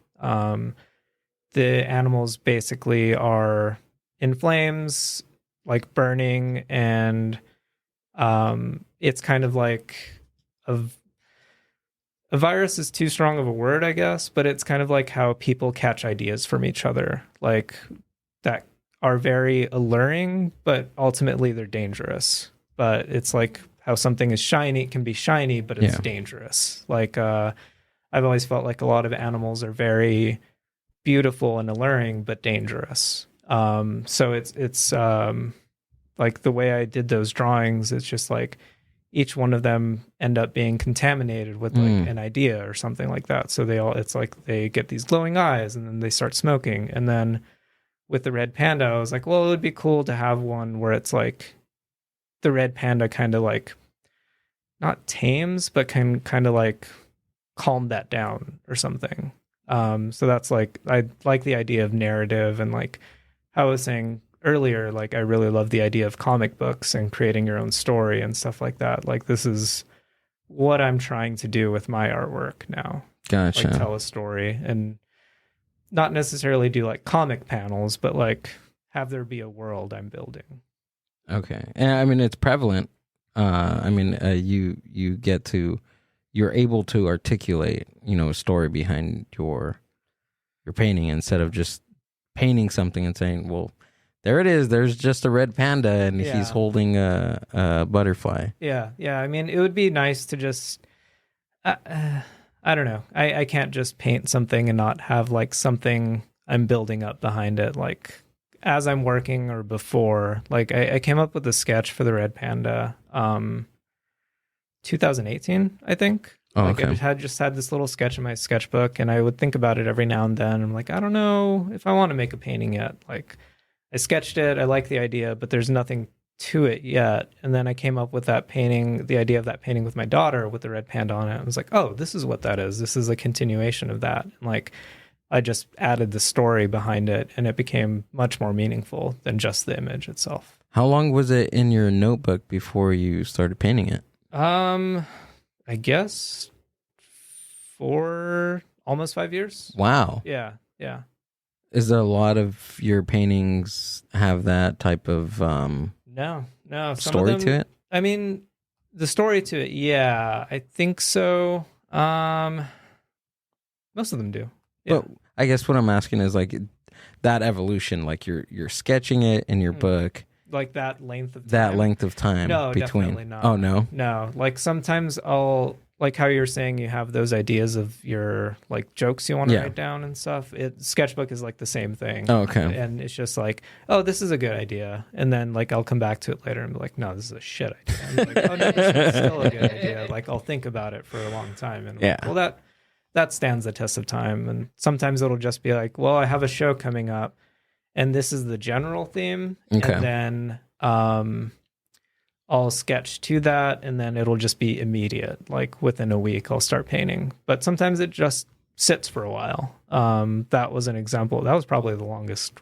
The animals basically are in flames, like burning, and it's kind of like a virus is too strong of a word, I guess, but it's kind of like how people catch ideas from each other, like that are very alluring, but ultimately they're dangerous. But it's like how something is shiny, it can be shiny, but it's dangerous. Like I've always felt like a lot of animals are very beautiful and alluring, but dangerous. So it's like the way I did those drawings, it's just like each one of them end up being contaminated with like an idea or something like that. So it's like they get these glowing eyes and then they start smoking. And then with the red panda, I was like, well, it would be cool to have one where it's like the red panda kind of like not tames, but can kind of like calm that down or something. So that's like, I like the idea of narrative, and like how I was saying earlier, like I really love the idea of comic books and creating your own story and stuff like that. Like this is what I'm trying to do with my artwork now. Gotcha. Like tell a story and not necessarily do like comic panels, but like have there be a world I'm building. Okay. And I mean, it's prevalent. You're able to articulate, a story behind your painting instead of just painting something and saying, well, there it is. There's just a red panda and he's holding a butterfly. Yeah. I mean, it would be nice to just, I don't know. I can't just paint something and not have like something I'm building up behind it. Like as I'm working or before, like I came up with a sketch for the red panda, 2018, I think. Oh, like okay. I just had this little sketch in my sketchbook, and I would think about it every now and then. I'm like, I don't know if I want to make a painting yet. Like I sketched it, I like the idea, but there's nothing to it yet. And then I came up with that painting, the idea of that painting with my daughter with the red panda on it. I was like, oh, this is what that is. This is a continuation of that. And like I just added the story behind it, and it became much more meaningful than just the image itself. How long was it in your notebook before you started painting it? I guess for almost 5 years. Wow. Yeah. Is there a lot of your paintings have that type of No. Some story of them, to it? I mean, the story to it, yeah, I think so. Most of them do. Yeah. But I guess what I'm asking is like that evolution, like you're sketching it in your book. Like that length of time? That length of time no, between. Definitely not. Oh, no? No. Like sometimes I'll, like how you're saying you have those ideas of your like jokes you want to write down and stuff. Sketchbook is like the same thing. Oh, okay. And it's just like, oh, this is a good idea. And then like I'll come back to it later and be like, no, this is a shit idea. And I'm like, oh, no, this is still a good idea. Like I'll think about it for a long time. And like, well, that stands the test of time. And sometimes it'll just be like, well, I have a show coming up, and this is the general theme. Okay. And then I'll sketch to that, and then it'll just be immediate. Like within a week, I'll start painting. But sometimes it just sits for a while. That was an example. That was probably the longest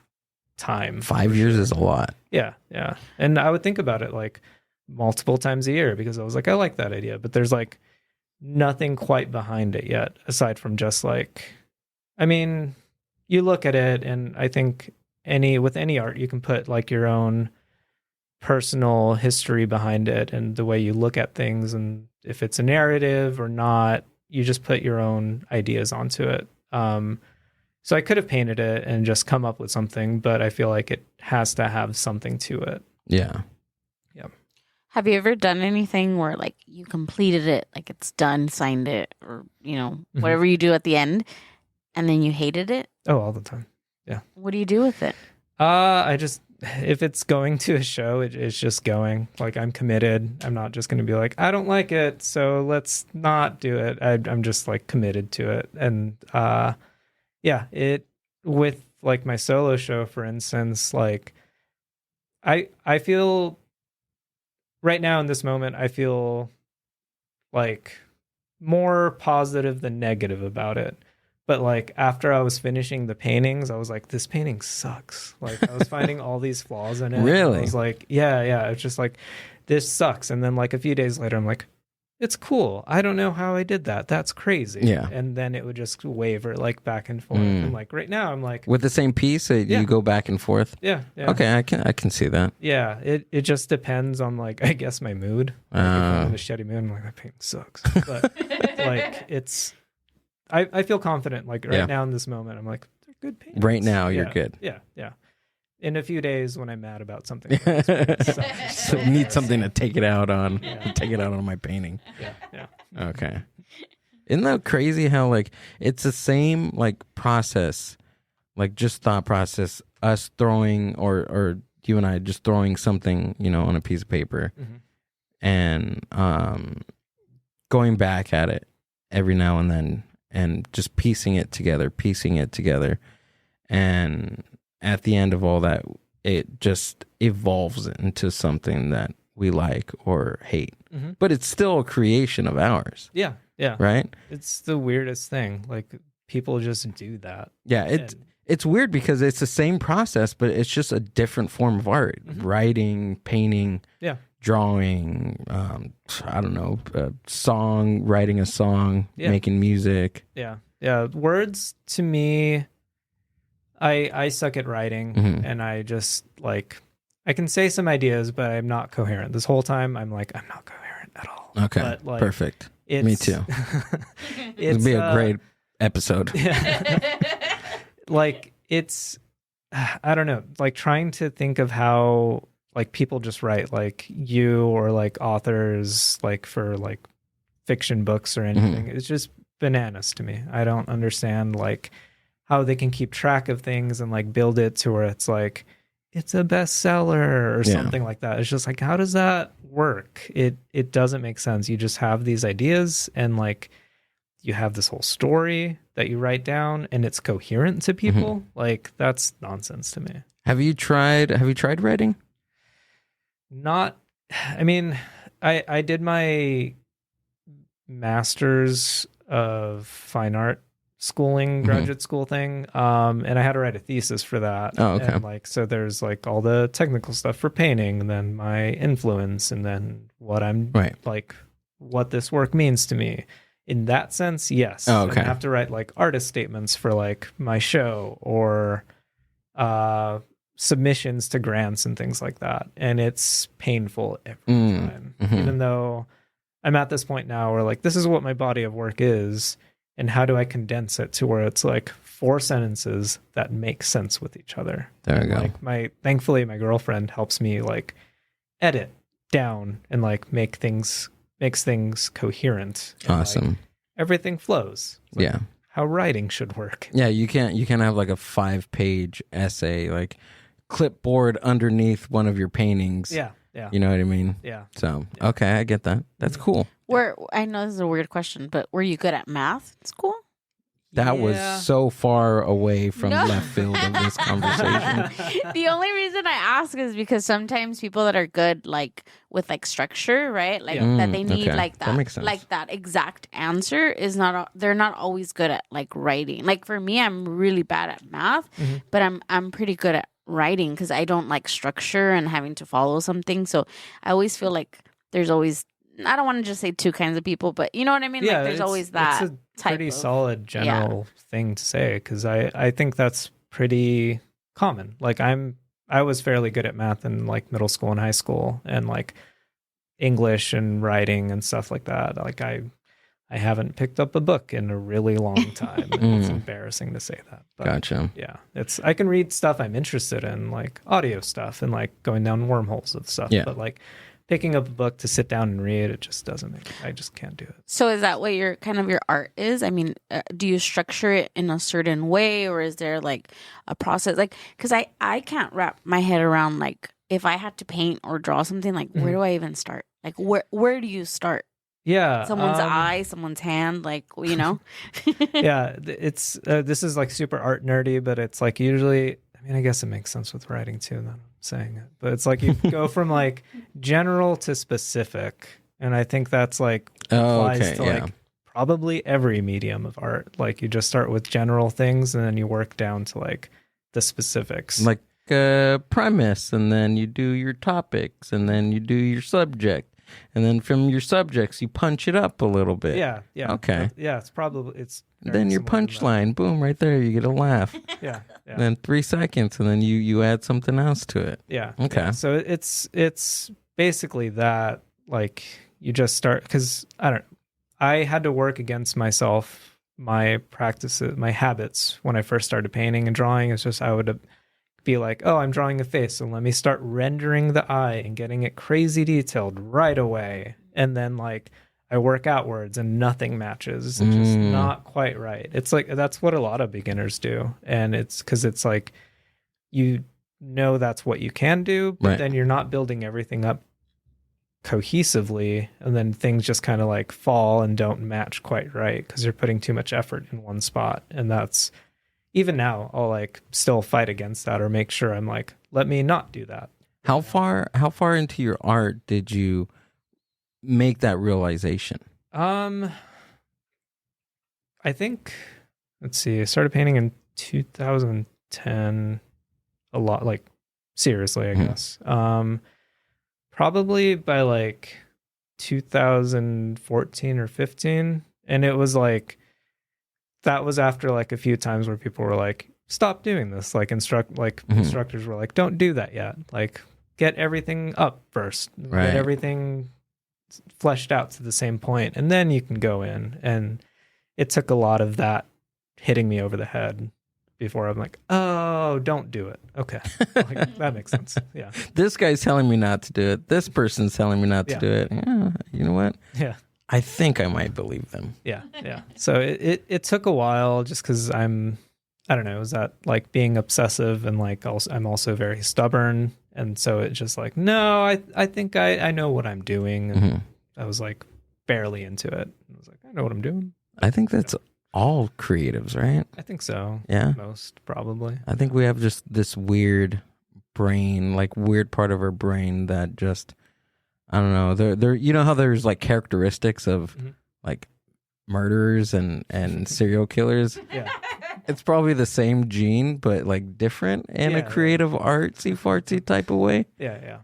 time. 5 years is a lot. Yeah. And I would think about it like multiple times a year because I was like, I like that idea. But there's like nothing quite behind it yet, aside from just like, I mean, you look at it, and I think with any art, you can put like your own personal history behind it and the way you look at things, and if it's a narrative or not, you just put your own ideas onto it. So I could have painted it and just come up with something, but I feel like it has to have something to it. Yeah. Have you ever done anything where like you completed it, like it's done, signed it, or whatever you do at the end, and then you hated it? Oh, all the time. Yeah. What do you do with it? I just, if it's going to a show, it's just going. Like, I'm committed. I'm not just going to be like, I don't like it, so let's not do it. I'm just like committed to it. And it with like my solo show, for instance, like I feel right now in this moment, I feel like more positive than negative about it. But like after I was finishing the paintings, I was like, this painting sucks. Like I was finding all these flaws in it. Really? I was like, yeah. It's just like, this sucks. And then like a few days later, I'm like, it's cool. I don't know how I did that. That's crazy. Yeah. And then it would just waver like back and forth. And like right now, I'm like, with the same piece, you go back and forth. Yeah. Okay, I can see that. Yeah, it just depends on like I guess my mood. Like, if I'm in a shitty mood, I'm like, that painting sucks. But like it's, I feel confident. Like right now in this moment, I'm like, they're good paintings. Right now, you're good. Yeah. In a few days, when I'm mad about something, so need something to take it out on. Take it out on my painting. Yeah. Okay. Isn't that crazy how like it's the same like process, like just thought process, us throwing or you and I just throwing something, on a piece of paper and going back at it every now and then and just piecing it together. And at the end of all that, it just evolves into something that we like or hate. But it's still a creation of ours. Yeah. Right? It's the weirdest thing. Like people just do that. Yeah, it's weird because it's the same process, but it's just a different form of art. Writing, painting, drawing, I don't know, writing a song, making music. Yeah. Words to me, I suck at writing and I just like, I can say some ideas, but I'm not coherent. This whole time I'm like, I'm not coherent at all. Okay. But, like, perfect. Me too. It'd be a great episode. Like it's, I don't know, like trying to think of how like people just write, like you or like authors, like for like fiction books or anything. It's just bananas to me. I don't understand like how they can keep track of things and like build it to where it's like it's a bestseller or something like that. It's just like, how does that work? It doesn't make sense. You just have these ideas and like you have this whole story that you write down and it's coherent to people. Like that's nonsense to me. Have you tried writing? Not, I mean, I did my master's of fine art schooling, graduate school thing. And I had to write a thesis for that. Oh, okay. And like, so there's like all the technical stuff for painting and then my influence and then what I'm like, what this work means to me. In that sense, yes. Oh, okay. And I have to write like artist statements for like my show or submissions to grants and things like that. And it's painful every time. Even though I'm at this point now where like, this is what my body of work is. And how do I condense it to where it's like 4 sentences that make sense with each other? There you go. Like thankfully my girlfriend helps me like edit down and like makes things coherent. And, awesome. like, everything flows. Like yeah. How writing should work. Yeah, you can't have like a 5-page essay like clipboard underneath one of your paintings. Yeah. You know what I mean? Yeah. So, okay, I get that. That's cool. I know this is a weird question, but were you good at math in school? That was so far away from left field of this conversation. The only reason I ask is because sometimes people that are good like with like structure, right? Like that they need like that makes sense. like that exact answer is they're not always good at like writing. Like for me, I'm really bad at math, but I'm pretty good at writing because I don't like structure and having to follow something. So I always feel like there's always, I don't want to just say 2 kinds of people, but you know what I mean? Yeah, like there's always that it's a type pretty of solid general thing to say because I think that's pretty common. Like I was fairly good at math in like middle school and high school and like English and writing and stuff like that. Like I haven't picked up a book in a really long time. It's embarrassing to say that. But gotcha. yeah, I can read stuff I'm interested in, like audio stuff and like going down wormholes of stuff. Yeah. But like picking up a book to sit down and read, it just doesn't make I just can't do it. So is that what your kind of your art is? I mean, do you structure it in a certain way, or is there like a process? Like, because I can't wrap my head around like if I had to paint or draw something, like where do I even start? Like where do you start? Yeah, Someone's eye, someone's hand, like, you know? Yeah, it's this is like super art nerdy, but it's like usually, I mean, I guess it makes sense with writing too, that I'm saying it. But it's like you go from like general to specific. And I think that's like applies to like probably every medium of art. Like you just start with general things and then you work down to like the specifics. Like a premise, and then you do your topics, and then you do your subject. And then from your subjects, you punch it up a little bit. Yeah. Okay. Yeah, it's then your punchline, boom, right there, you get a laugh. Yeah. Then 3 seconds, and then you add something else to it. Yeah. Okay. Yeah. So it's basically that, like you just start, because I had to work against myself, my practices, my habits when I first started painting and drawing. It's just I would be like, oh, I'm drawing a face, so let me start rendering the eye and getting it crazy detailed right away. And then like I work outwards and nothing matches. It's just not quite right. It's like that's what a lot of beginners do. And it's because it's like you know that's what you can do, but then you're not building everything up cohesively, and then things just kind of like fall and don't match quite right because you're putting too much effort in one spot. And that's even now I'll like still fight against that or make sure I'm like, let me not do that. How far into your art did you make that realization? I think, let's see, I started painting in 2010 a lot, like seriously, I guess. Probably by like 2014 or 15. And it was like, that was after like a few times where people were like, stop doing this. Like instructors were like, don't do that yet. Like get everything up first, get everything fleshed out to the same point, and then you can go in. And it took a lot of that hitting me over the head before I'm like, oh, don't do it. Okay. Like, that makes sense. Yeah. This guy's telling me not to do it. This person's telling me not to do it. Yeah, you know what? Yeah. I think I might believe them. Yeah. So it took a while just because I don't know, is that like being obsessive, and like I'm also very stubborn. And so it's just like, no, I think I know what I'm doing. And I was like barely into it. I was like, I know what I'm doing. I think that's all creatives, right? I think so. Yeah. Most probably. I think we have just this weird brain, like weird part of our brain that just, I don't know. There. You know how there's like characteristics of like murderers and serial killers. Yeah. It's probably the same gene, but like different in a creative, artsy, fartsy type of way. Yeah.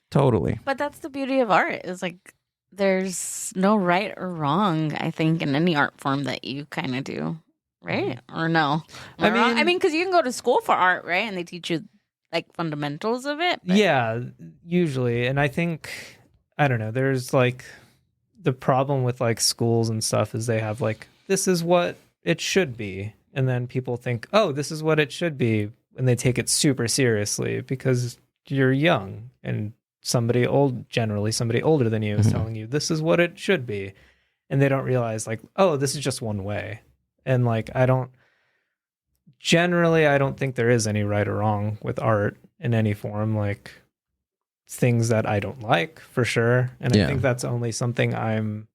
Totally. But that's the beauty of art, is like there's no right or wrong, I think, in any art form that you kind of do, right? Or no? I mean, because you can go to school for art, right? And they teach you like fundamentals of it. But... Yeah, usually. And I think, I don't know, there's like the problem with like schools and stuff is they have like, this is what it should be. And then people think, oh, this is what it should be. And they take it super seriously because you're young, and generally somebody older than you is telling you this is what it should be. And they don't realize like, oh, this is just one way. And like, I don't think there is any right or wrong with art in any form. Like things that I don't like, for sure. And I think that's only something I'm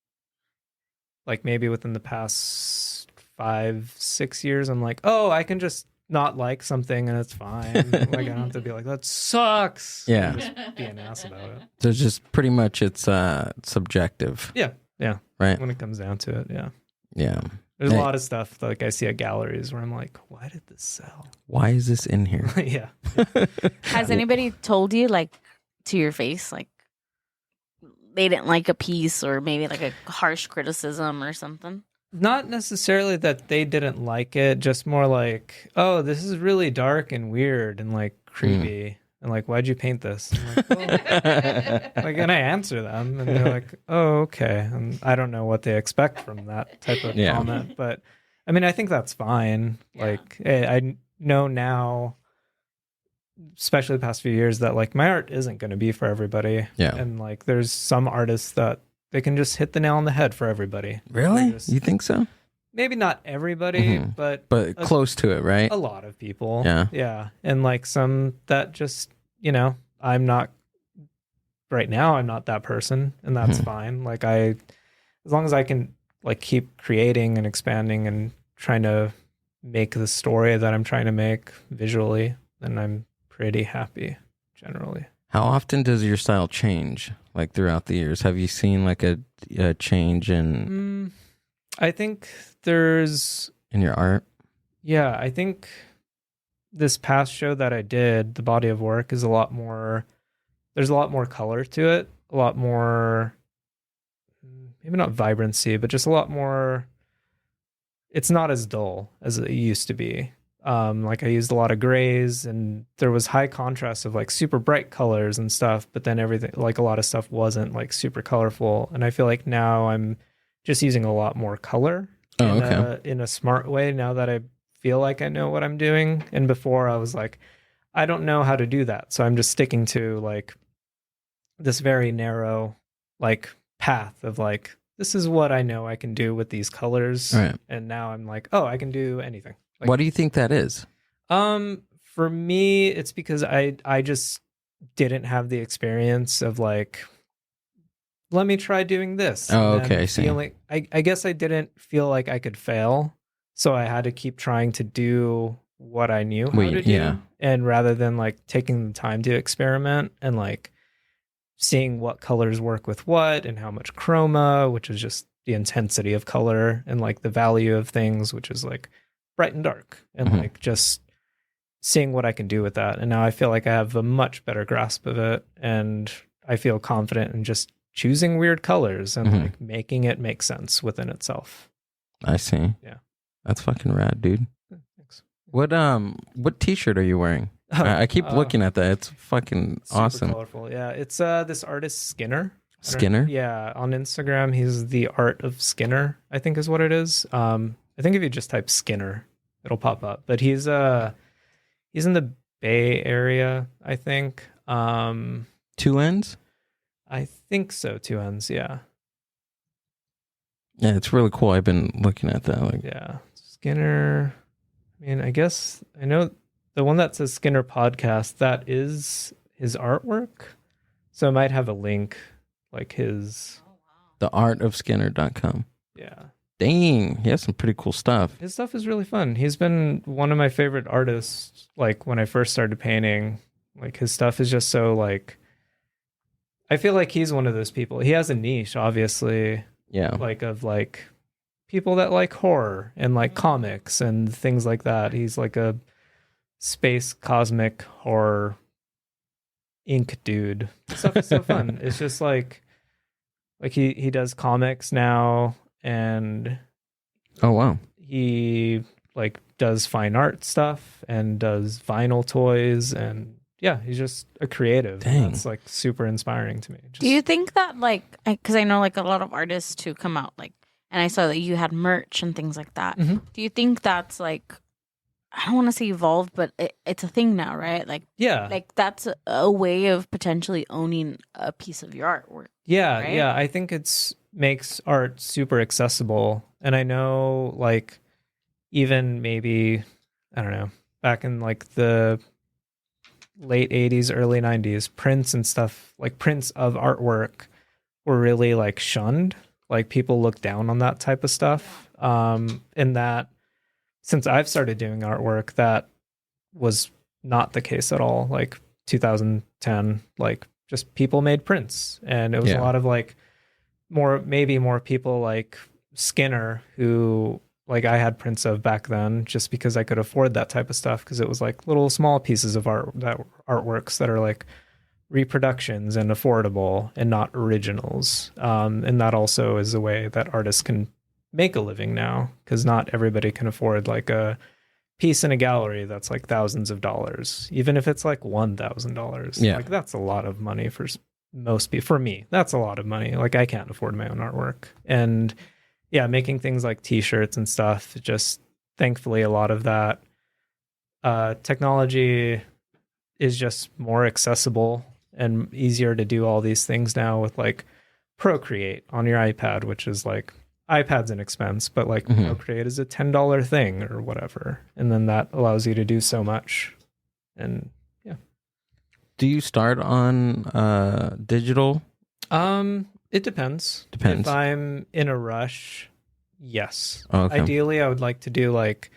like, maybe within the past 5-6 years, I'm like, oh, I can just not like something and it's fine. Like I don't have to be like, that sucks. Yeah. And just be an ass about it. So it's just pretty much it's subjective. Yeah. Right. When it comes down to it, yeah. Yeah. There's a lot of stuff like I see at galleries where I'm like, why did this sell? Why is this in here? Yeah. Has anybody told you like to your face, like they didn't like a piece, or maybe like a harsh criticism or something? Not necessarily that they didn't like it, just more like, oh, this is really dark and weird and like creepy. And like, why'd you paint this? I'm like, well, like, and I answer them and they're like, oh, okay. And I don't know what they expect from that type of comment. But I mean, I think that's fine. Yeah. Like, I know now especially the past few years, that like my art isn't going to be for everybody. Yeah. And like there's some artists that they can just hit the nail on the head for everybody. Really? Just, You think so? maybe not everybody, but close to it, right? a lot of people. Yeah. Yeah. And like some that just, you know, I'm not right now, I'm not that person, and that's fine. Like as long as I can like keep creating and expanding and trying to make the story that I'm trying to make visually, then I'm pretty happy generally. How often does your style change, like throughout the years? Have you seen like a change in I think there's in your art? Yeah, I think this past show that I did, the body of work, is a lot more. There's a lot more color to it, a lot more, maybe not vibrancy, but just a lot more. It's not as dull as it used to be. Like I used a lot of grays, and there was high contrast of like super bright colors and stuff, but then everything, like a lot of stuff wasn't like super colorful. And I feel like now I'm just using a lot more color in a smart way now that I feel like I know what I'm doing. And before I was like, I don't know how to do that. So I'm just sticking to like this very narrow like path of like, this is what I know I can do with these colors. Right. And now I'm like, oh, I can do anything. Like, What do you think that is? For me, it's because I just didn't have the experience of like, let me try doing this. Oh, And okay, I see. I guess I didn't feel like I could fail. So I had to keep trying to do what I knew how to do. Yeah. And rather than like taking the time to experiment and like seeing what colors work with what and how much chroma, which is just the intensity of color, and like the value of things, which is like bright and dark, and like just seeing what I can do with that. And now I feel like I have a much better grasp of it, and I feel confident in just choosing weird colors and like making it make sense within itself. I see. Yeah. That's fucking rad, dude. Thanks. What t-shirt are you wearing? I keep looking at that. It's fucking Super awesome. colorful. Yeah. It's this artist Skinner. Skinner? Yeah. On Instagram, he's the art of Skinner, I think is what it is. I think if you just type Skinner, it'll pop up. But he's in the Bay Area, I think. 2 ends? I think so. 2 ends. Yeah. Yeah, it's really cool. I've been looking at that. Like, Yeah. Skinner. I mean, I guess I know the one that says Skinner Podcast, that is his artwork. So I might have a link, like his. theartofskinner.com. Yeah. Dang, he has some pretty cool stuff. His stuff is really fun. He's been one of my favorite artists, like when I first started painting. Like his stuff is just so like, I feel like he's one of those people. He has a niche, obviously. Yeah. Like of like people that like horror and like comics and things like that. He's like a space cosmic horror ink dude. Stuff is so fun. It's just like he does comics now, and Oh, wow. he like does fine art stuff and does vinyl toys, and yeah, he's just a creative. Dang. That's like super inspiring to me. Just, Do you think that like, because I know like a lot of artists who come out like, and I saw that you had merch and things like that. Mhm. Do you think that's like, I don't want to say evolved, but it's a thing now, right? Like, yeah, like that's a way of potentially owning a piece of your artwork. yeah, right? yeah. I think it's makes art super accessible, and I know like even maybe I don't know back in like the late 80s, early 90s, prints and stuff, like prints of artwork were really like shunned. Like people look down on that type of stuff. And that since I've started doing artwork, that was not the case at all. Like 2010, like just people made prints, and it was a lot of like more people like Skinner, who like I had prints of back then just because I could afford that type of stuff, because it was like little small pieces of artworks that are like reproductions and affordable and not originals. And that also is a way that artists can make a living now, because not everybody can afford like a piece in a gallery that's like thousands of dollars, even if it's like $1,000. Yeah. Like that's a lot of money for most people. For me, that's a lot of money. Like I can't afford my own artwork. And yeah, making things like t-shirts and stuff, just thankfully a lot of that technology is just more accessible and easier to do all these things now with like Procreate on your iPad, which is like, iPad's an expense, but like Procreate is a $10 thing or whatever. And then that allows you to do so much. And yeah. Do you start on digital? It depends. Depends. If I'm in a rush, yes. Oh, okay. Ideally, I would like to do like,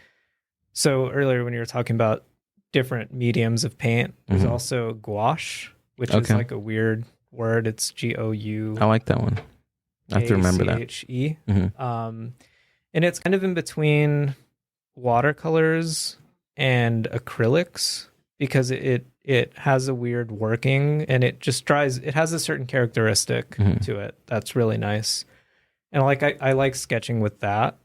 so earlier when you were talking about different mediums of paint, there's also gouache, which is like a weird word. It's GOU. I like that one. I have to remember that. ACHE. And it's kind of in between watercolors and acrylics because it has a weird working and it just dries. It has a certain characteristic to it that's really nice. And like I like sketching with that,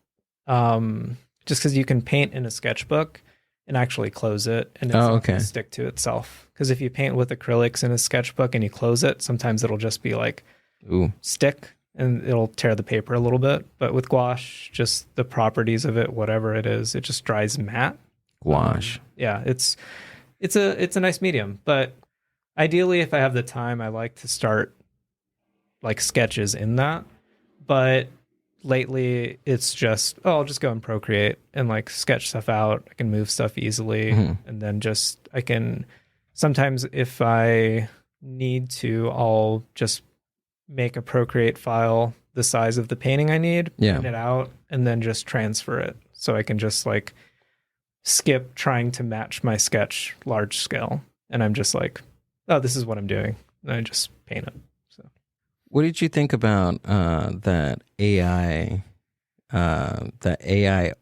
just because you can paint in a sketchbook and actually close it and it's not going to stick to itself. Because if you paint with acrylics in a sketchbook and you close it, sometimes it'll just be like stick. And it'll tear the paper a little bit. But with gouache, just the properties of it, whatever it is, it just dries matte. Gouache. Yeah, it's a nice medium. But ideally, if I have the time, I like to start like sketches in that. But lately, it's just, I'll just go and Procreate and like sketch stuff out. I can move stuff easily. And then I can, sometimes if I need to, I'll just make a Procreate file the size of the painting I need, print it out, and then just transfer it. So I can just like skip trying to match my sketch large scale. And I'm just like, oh, this is what I'm doing. And I just paint it. So what did you think about that AI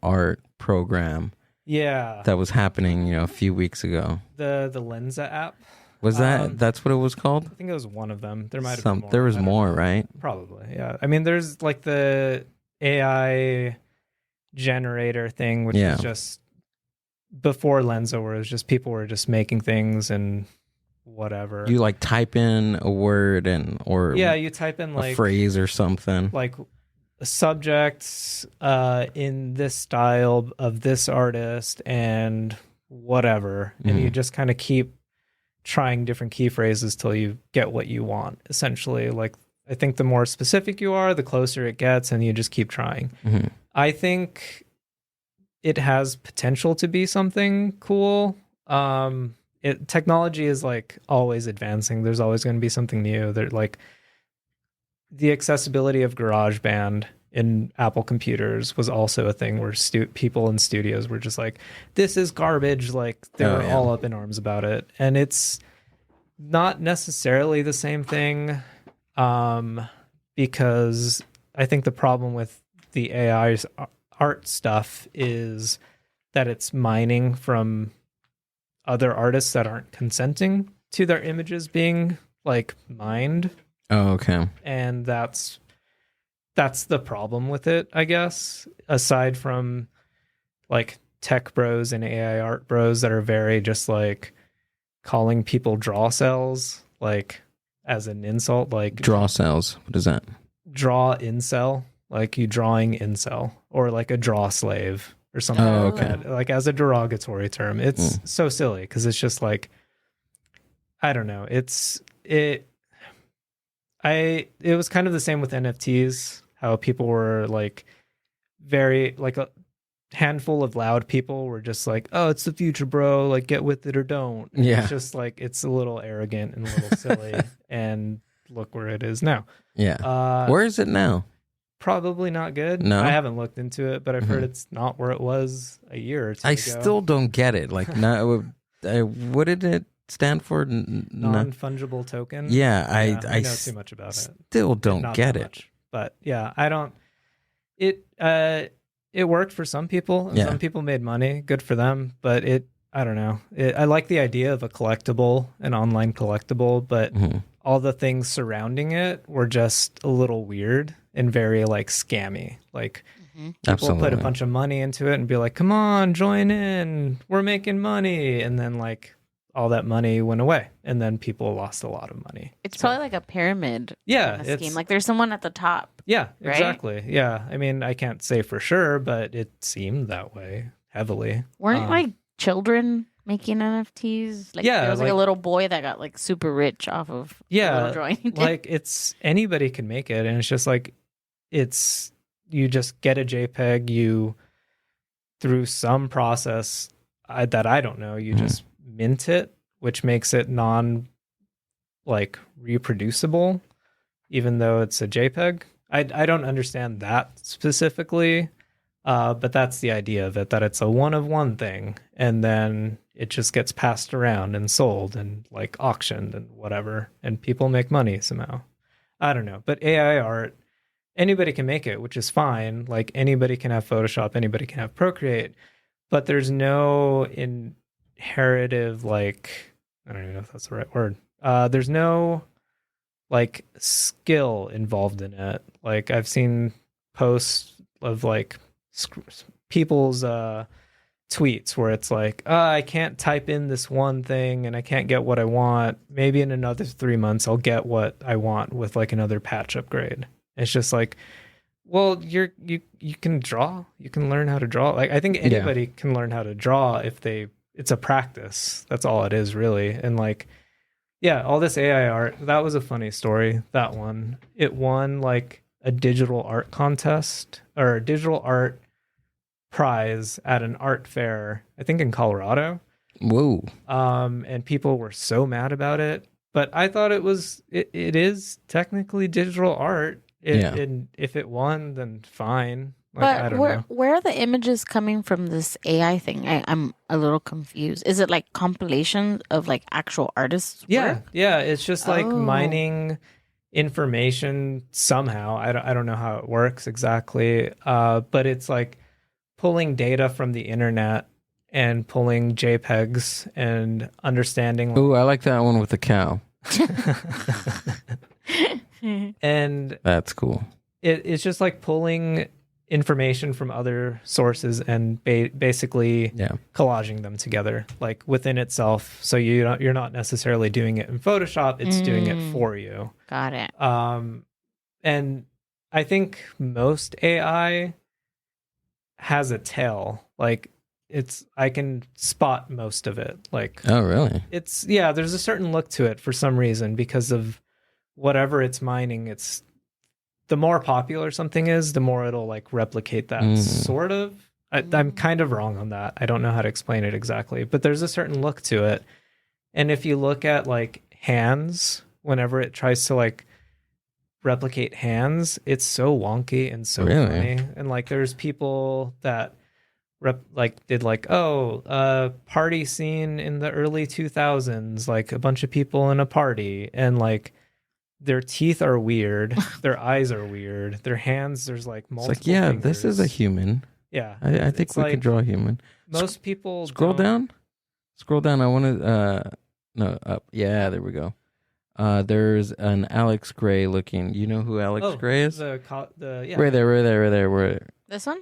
art program? Yeah. That was happening, a few weeks ago. The Lensa app. Was that's what it was called? I think it was one of them. There might have been more. There was more, right? Probably, yeah. I mean, there's like the AI generator thing, which is just before Lensa, where it was just people were just making things and whatever. You like type in a word or you type in like a phrase or something. Like subjects in this style of this artist and whatever. And you just kind of keep trying different key phrases till you get what you want, essentially. Like, I think the more specific you are, the closer it gets, and you just keep trying. I think it has potential to be something cool. Technology is like always advancing. There's always going to be something new. There, like the accessibility of GarageBand in Apple computers was also a thing where people in studios were just like, this is garbage. Like they were all up in arms about it. And it's not necessarily the same thing, because I think the problem with the AI's art stuff is that it's mining from other artists that aren't consenting to their images being like mined. Oh, okay. And that's the problem with it, I guess, aside from like tech bros and AI art bros that are very just like calling people draw cells, like as an insult, like draw cells. What is that? Draw incel, like you drawing incel, or like a draw slave or something. Oh, like okay. that, like as a derogatory term. It's so silly because it's just like, I don't know. It was kind of the same with NFTs. How people were like very like a handful of loud people were just like, oh, it's the future, bro. Like get with it or don't. And it's just like, it's a little arrogant and a little silly. And look where it is now. Yeah. Where is it now? Probably not good. No, I haven't looked into it, but I've heard it's not where it was a year or two ago. I still don't get it. Like, what did it stand for? Non-fungible token. Yeah, I know too much about it. Still don't get it. Much. But yeah, I don't. It worked for some people. And some people made money. Good for them. But I don't know. I like the idea of a collectible, an online collectible, but all the things surrounding it were just a little weird and very like scammy. Like people put a bunch of money into it and be like, "Come on, join in. We're making money," and then like all that money went away, and then people lost a lot of money. It's probably like a pyramid scheme. Like there's someone at the top. Yeah, right? Exactly. Yeah. I mean, I can't say for sure, but it seemed that way heavily. Weren't like children making NFTs? Like, Yeah, there was like like- a little boy that got like super rich off of the little drawing he did. like it's anybody can make it, and it's just like you just get a JPEG, you through some process that I don't know, you just mint it, which makes it non like reproducible, even though it's a JPEG. I don't understand that specifically, but that's the idea of it, that it's a one of one thing, and then it just gets passed around and sold and like auctioned and whatever, and people make money somehow. I don't know, but AI art, anybody can make it, which is fine. Like anybody can have Photoshop, anybody can have Procreate, but there's no inheritive, like, I don't even know if that's the right word. There's no like skill involved in it. Like I've seen posts of like people's tweets where it's like, I can't type in this one thing and I can't get what I want. Maybe in another 3 months I'll get what I want with like another patch upgrade. It's just like, well, you can draw. You can learn how to draw. Like I think anybody can learn how to draw if it's a practice. That's all it is really. And like, yeah, all this AI art, that was a funny story. That one, it won like a digital art contest or a digital art prize at an art fair, I think in Colorado. Whoa. And people were so mad about it, but I thought it is technically digital art. And if it won, then fine. Like, I don't know. Where are the images coming from this AI thing? I'm a little confused. Is it like compilations of like actual artists' work? Yeah. It's just like mining information somehow. I don't know how it works exactly. But it's like pulling data from the internet and pulling JPEGs and understanding. Ooh, I like that one with the cow. And that's cool. It's just like pulling information from other sources and basically collaging them together, like within itself. So you're not necessarily doing it in Photoshop; it's doing it for you. Got it. And I think most AI has a tail. Like I can spot most of it. Like, oh really? There's a certain look to it for some reason because of whatever it's mining. It's the more popular something is, the more it'll like replicate that sort of. I'm kind of wrong on that. I don't know how to explain it exactly, but there's a certain look to it. And if you look at like hands, whenever it tries to like replicate hands, it's so wonky and so funny. And like there's people that did like, party scene in the early 2000s, like a bunch of people in a party, and like their teeth are weird, their eyes are weird, their hands, there's like multiple fingers. This is a human. Yeah. I think we can draw a human. Most people Scroll down. I want to no, up. Yeah, there we go. There's an Alex Gray looking. You know who Alex Gray is? Right there. This one?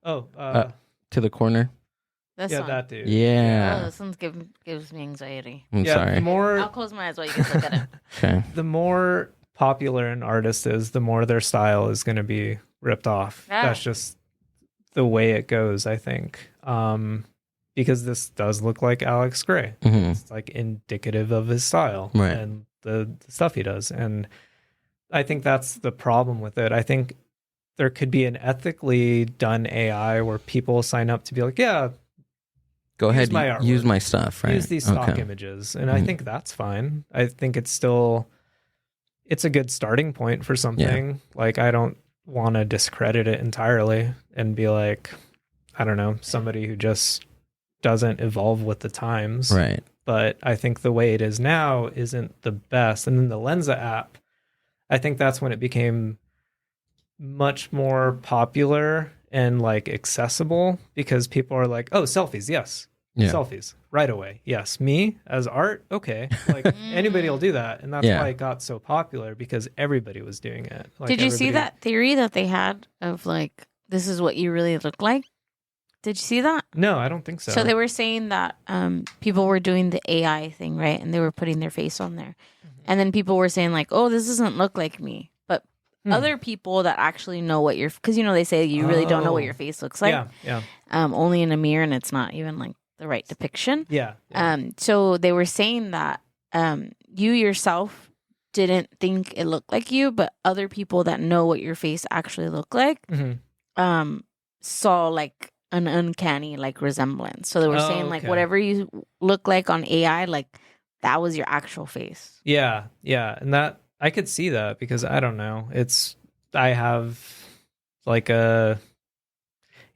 To the corner. This one. That dude. Yeah. Oh, this one gives me anxiety. I'm sorry. I'll close my eyes while you guys look at it. Okay. The more popular an artist is, the more their style is going to be ripped off. Yeah. That's just the way it goes, I think. Because this does look like Alex Gray. Mm-hmm. It's like indicative of his style and the stuff he does. And I think that's the problem with it. I think there could be an ethically done AI where people sign up to be like, yeah, go ahead, use my stuff, right? Use these stock images. And I think that's fine. I think it's a good starting point for something. Yeah. Like, I don't want to discredit it entirely and be like, I don't know, somebody who just doesn't evolve with the times. Right. But I think the way it is now isn't the best. And then the Lensa app, I think that's when it became much more popular and like accessible, because people are like, oh, selfies. Yes. Yeah. Selfies right away. Yes. Me as art. Okay. Like anybody will do that. And that's why it got so popular, because everybody was doing it. Like, did you see that theory that they had of like, this is what you really look like? Did you see that? No, I don't think so. So they were saying that people were doing the AI thing, right? And they were putting their face on there. And then people were saying like, oh, this doesn't look like me. But other people that actually know what because they say you really don't know what your face looks like. Yeah. Only in a mirror, and it's not even like the right depiction. Yeah. So they were saying that you yourself didn't think it looked like you, but other people that know what your face actually looked like saw like an uncanny like resemblance. So they were saying like whatever you look like on AI, like that was your actual face. Yeah. And that I could see that because I don't know. I have like I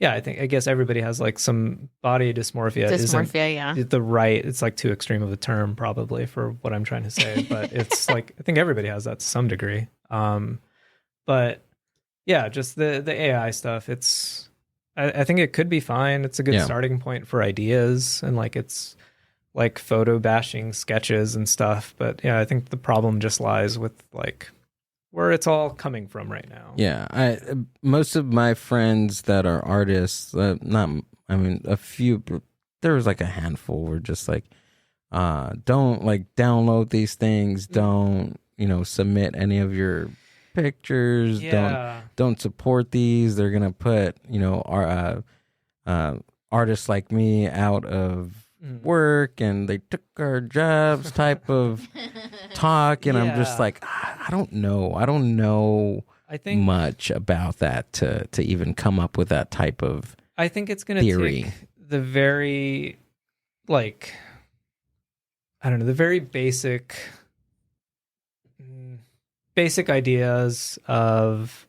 guess everybody has like some body dysmorphia. Yeah. It's like too extreme of a term probably for what I'm trying to say, but it's like I think everybody has that to some degree. But yeah, just the AI stuff. I think it could be fine. It's a good starting point for ideas, and like it's like photo bashing sketches and stuff. But yeah, I think the problem just lies with like where it's all coming from right now. Yeah, most of my friends that are artists, a few. There was like a handful were just like, don't like download these things. Don't submit any of your pictures. Don't support these. They're gonna put artists like me out of work, and they took our jobs type of talk, and I'm just like, I don't know I think much about that to even come up with that type of I think it's gonna take the very like the very basic ideas of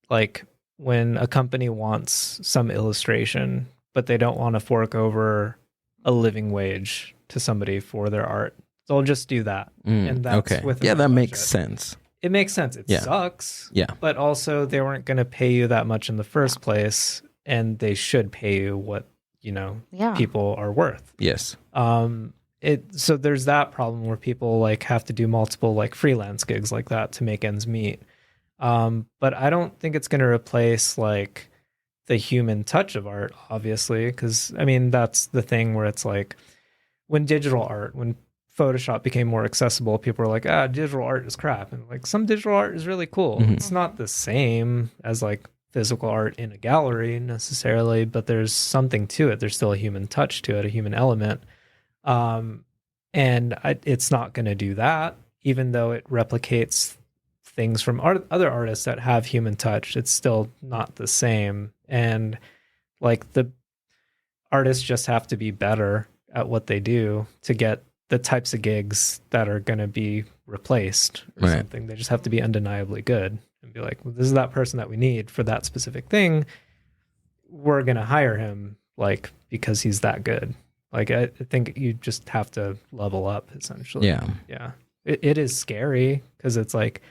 like when a company wants some illustration but they don't want to fork over a living wage to somebody for their art, they'll just do that. And that's that makes sense. It makes sense. It sucks. Yeah. But also they weren't going to pay you that much in the first place, and they should pay you what, people are worth. Yes. So there's that problem where people like have to do multiple like freelance gigs like that to make ends meet. But I don't think it's going to replace like the human touch of art, obviously, because that's the thing where it's like when Photoshop became more accessible, people were like, digital art is crap, and like some digital art is really cool. It's not the same as like physical art in a gallery necessarily, but there's something to it. There's still a human touch to it, a human element. It's not going to do that, even though it replicates things from other artists that have human touch. It's still not the same. And like the artists just have to be better at what they do to get the types of gigs that are going to be replaced or something. They just have to be undeniably good and be like, well, this is that person that we need for that specific thing. We're going to hire him like because he's that good. Like, I think you just have to level up, essentially. Yeah. It is scary because it's like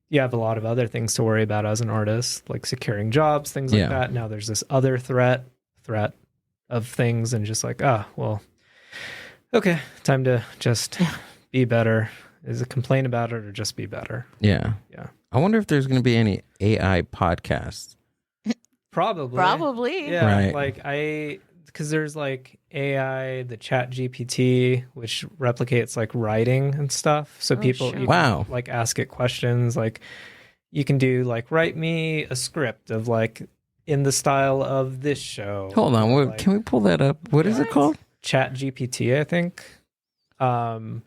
you have a lot of other things to worry about as an artist, like securing jobs, things like that. Now there's this other threat of things, and just like, okay, time to just be better. Is it complain about it or just be better? Yeah. I wonder if there's going to be any AI podcasts. Probably. Yeah. Right. Like because there's like AI, the Chat GPT, which replicates like writing and stuff. So you can, like ask it questions. Like you can do like, write me a script of like in the style of this show. Hold on, can we pull that up? What is it called? Chat GPT, I think. And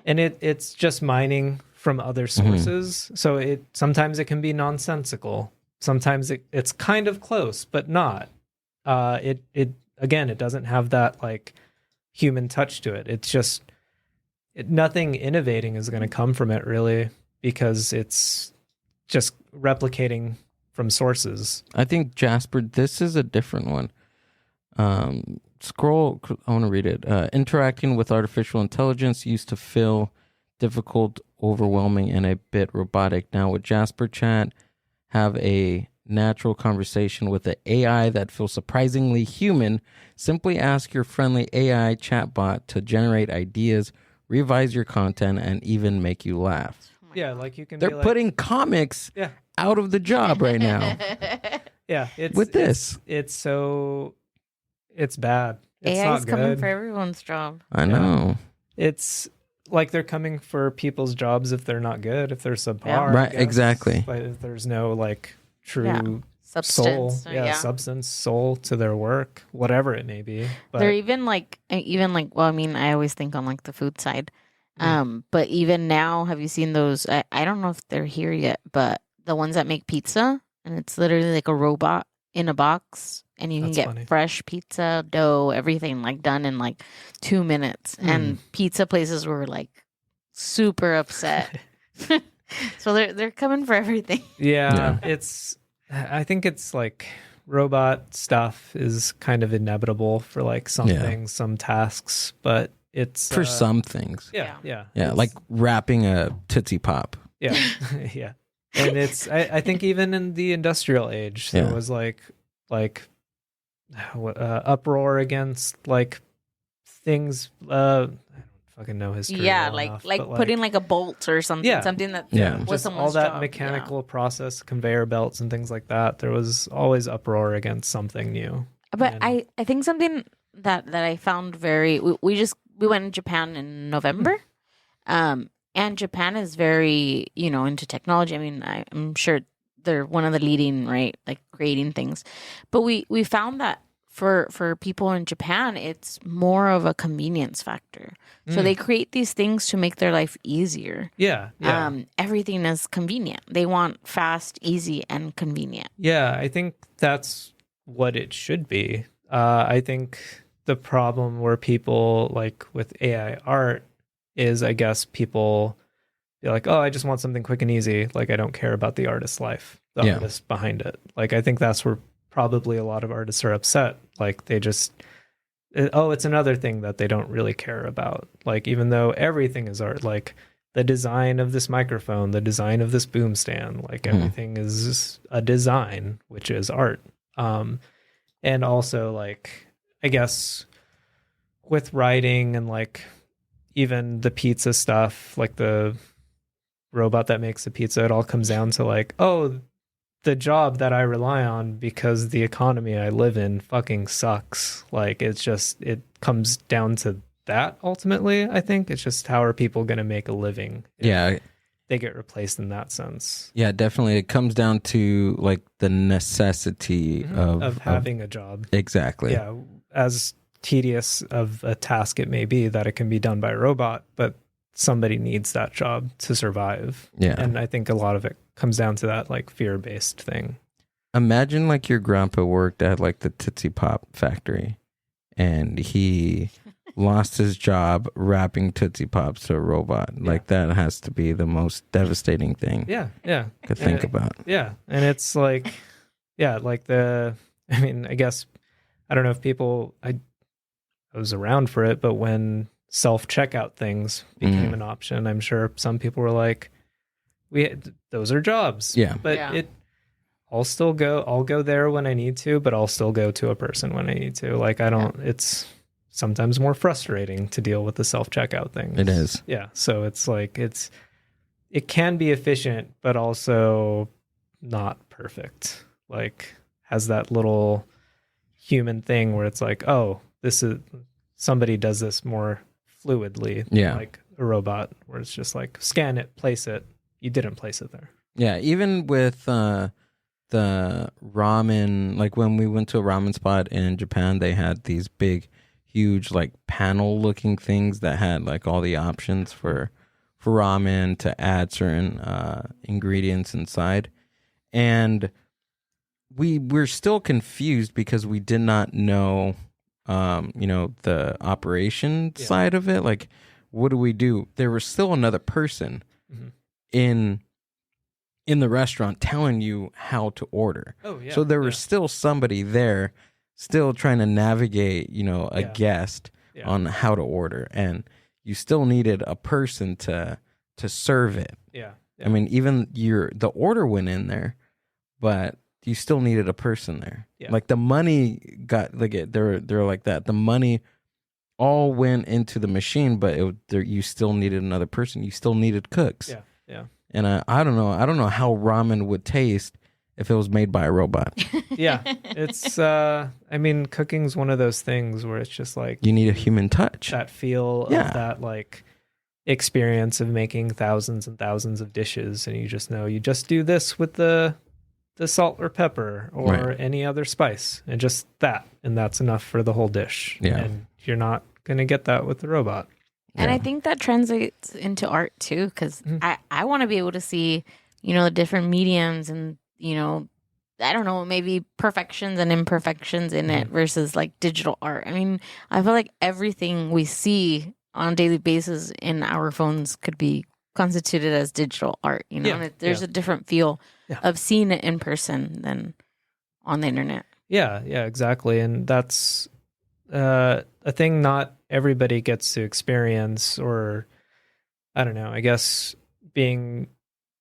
it's just mining from other sources. So sometimes it can be nonsensical. Sometimes it's kind of close, but not. Again, it doesn't have that like human touch to it. It's just nothing innovating is going to come from it really, because it's just replicating from sources. I think Jasper, this is a different one. Scroll, I want to read it. Interacting with artificial intelligence used to feel difficult, overwhelming, and a bit robotic. Now with Jasper Chat, have a natural conversation with the AI that feels surprisingly human. Simply ask your friendly AI chatbot to generate ideas, revise your content, and even make you laugh. Yeah, like you can. They're putting comics out of the job right now. Yeah, it's bad. It's AI not is good. coming for everyone's job. I know. It's like they're coming for people's jobs if they're not good, if they're subpar. Right, exactly. But if there's no like true soul, Yeah. substance, soul to their work, whatever it may be. But They're even like, well, I mean, I always think on like the food side. But even now, have you seen those? I don't know if they're here yet, but the ones that make pizza, and it's literally like a robot in a box, and you can That's get funny. fresh pizza dough, everything like done in like 2 minutes. And pizza places were like super upset. So they're coming for everything. yeah, I think it's like robot stuff is kind of inevitable for like some things, some tasks, but it's For some things. yeah. Yeah, like wrapping a Tootsie Pop. Yeah, yeah. And it's I think even in the industrial age there was like uproar against like things. I don't fucking know history. Yeah, well enough, like but, putting like a bolt or something, something that was just someone's all that job. mechanical process, conveyor belts and things like that. There was always uproar against something new. But I think something that I found very we went to Japan in November, and Japan is very into technology. I mean, I'm sure they're one of the leading, right, like creating things. But we found that for people in Japan, it's more of a convenience factor. So they create these things to make their life easier. Yeah. Everything is convenient. They want fast, easy, and convenient. Yeah, I think that's what it should be. I think the problem where people like with AI art is, I guess, people be like, oh, I just want something quick and easy. Like, I don't care about the artist's life, the artist behind it. Like, I think that's where probably a lot of artists are upset. Like, they just, it's another thing that they don't really care about. Like, even though everything is art, like the design of this microphone, the design of this boom stand, like everything is a design, which is art. And also, like, I guess with writing and like even the pizza stuff, like the robot that makes the pizza, it all comes down to like, oh, the job that I rely on because the economy I live in fucking sucks. Like, it's just, it comes down to that ultimately. I think it's just, how are people going to make a living? Yeah. They get replaced in that sense. Yeah, definitely. It comes down to like the necessity of having a job. Exactly. Yeah. As tedious of a task it may be that it can be done by a robot, but somebody needs that job to survive. Yeah. And I think a lot of it comes down to that like fear-based thing. Imagine like your grandpa worked at like the Tootsie Pop factory and he lost his job wrapping Tootsie Pops to a robot. Yeah. Like, that has to be the most devastating thing Yeah. to think about. Yeah. And it's like, like I guess, I don't know if people, I was around for it, but when self-checkout things became an option, I'm sure some people were like, those are jobs. Yeah. But I'll go there when I need to, but I'll still go to a person when I need to. Like, it's sometimes more frustrating to deal with the self-checkout thing. It is. Yeah. So it's like, it can be efficient, but also not perfect. Like, has that little human thing where it's like, oh, this is, somebody does this more fluidly than like a robot, where it's just like, scan it, place it. You didn't place it there. Yeah. Even with the ramen, like when we went to a ramen spot in Japan, they had these big, huge like panel looking things that had like all the options for ramen to add certain ingredients inside. And we're still confused because we did not know the operation side of it. Like, what do we do? There was still another person in the restaurant telling you how to order. Oh yeah. So there was still somebody there still trying to navigate, a guest on how to order, and you still needed a person to serve it. Yeah. I mean, even the order went in there, but you still needed a person there. Yeah. Like, the money got like they're like that. The money all went into the machine, but you still needed another person. You still needed cooks. Yeah. Yeah. And I don't know how ramen would taste if it was made by a robot. Yeah. It's cooking's one of those things where it's just like, You need a human touch. that feel of that like experience of making thousands and thousands of dishes, and you just know you just do this with the the salt or pepper or any other spice, and just that, and that's enough for the whole dish. Yeah. And you're not going to get that with the robot. And I think that translates into art too, because I want to be able to see, the different mediums and, I don't know, maybe perfections and imperfections in it versus like digital art. I mean, I feel like everything we see on a daily basis in our phones could be constituted as digital art, and there's a different feel of seeing it in person than on the internet. Yeah, exactly. And that's a thing not everybody gets to experience, or I don't know, I guess being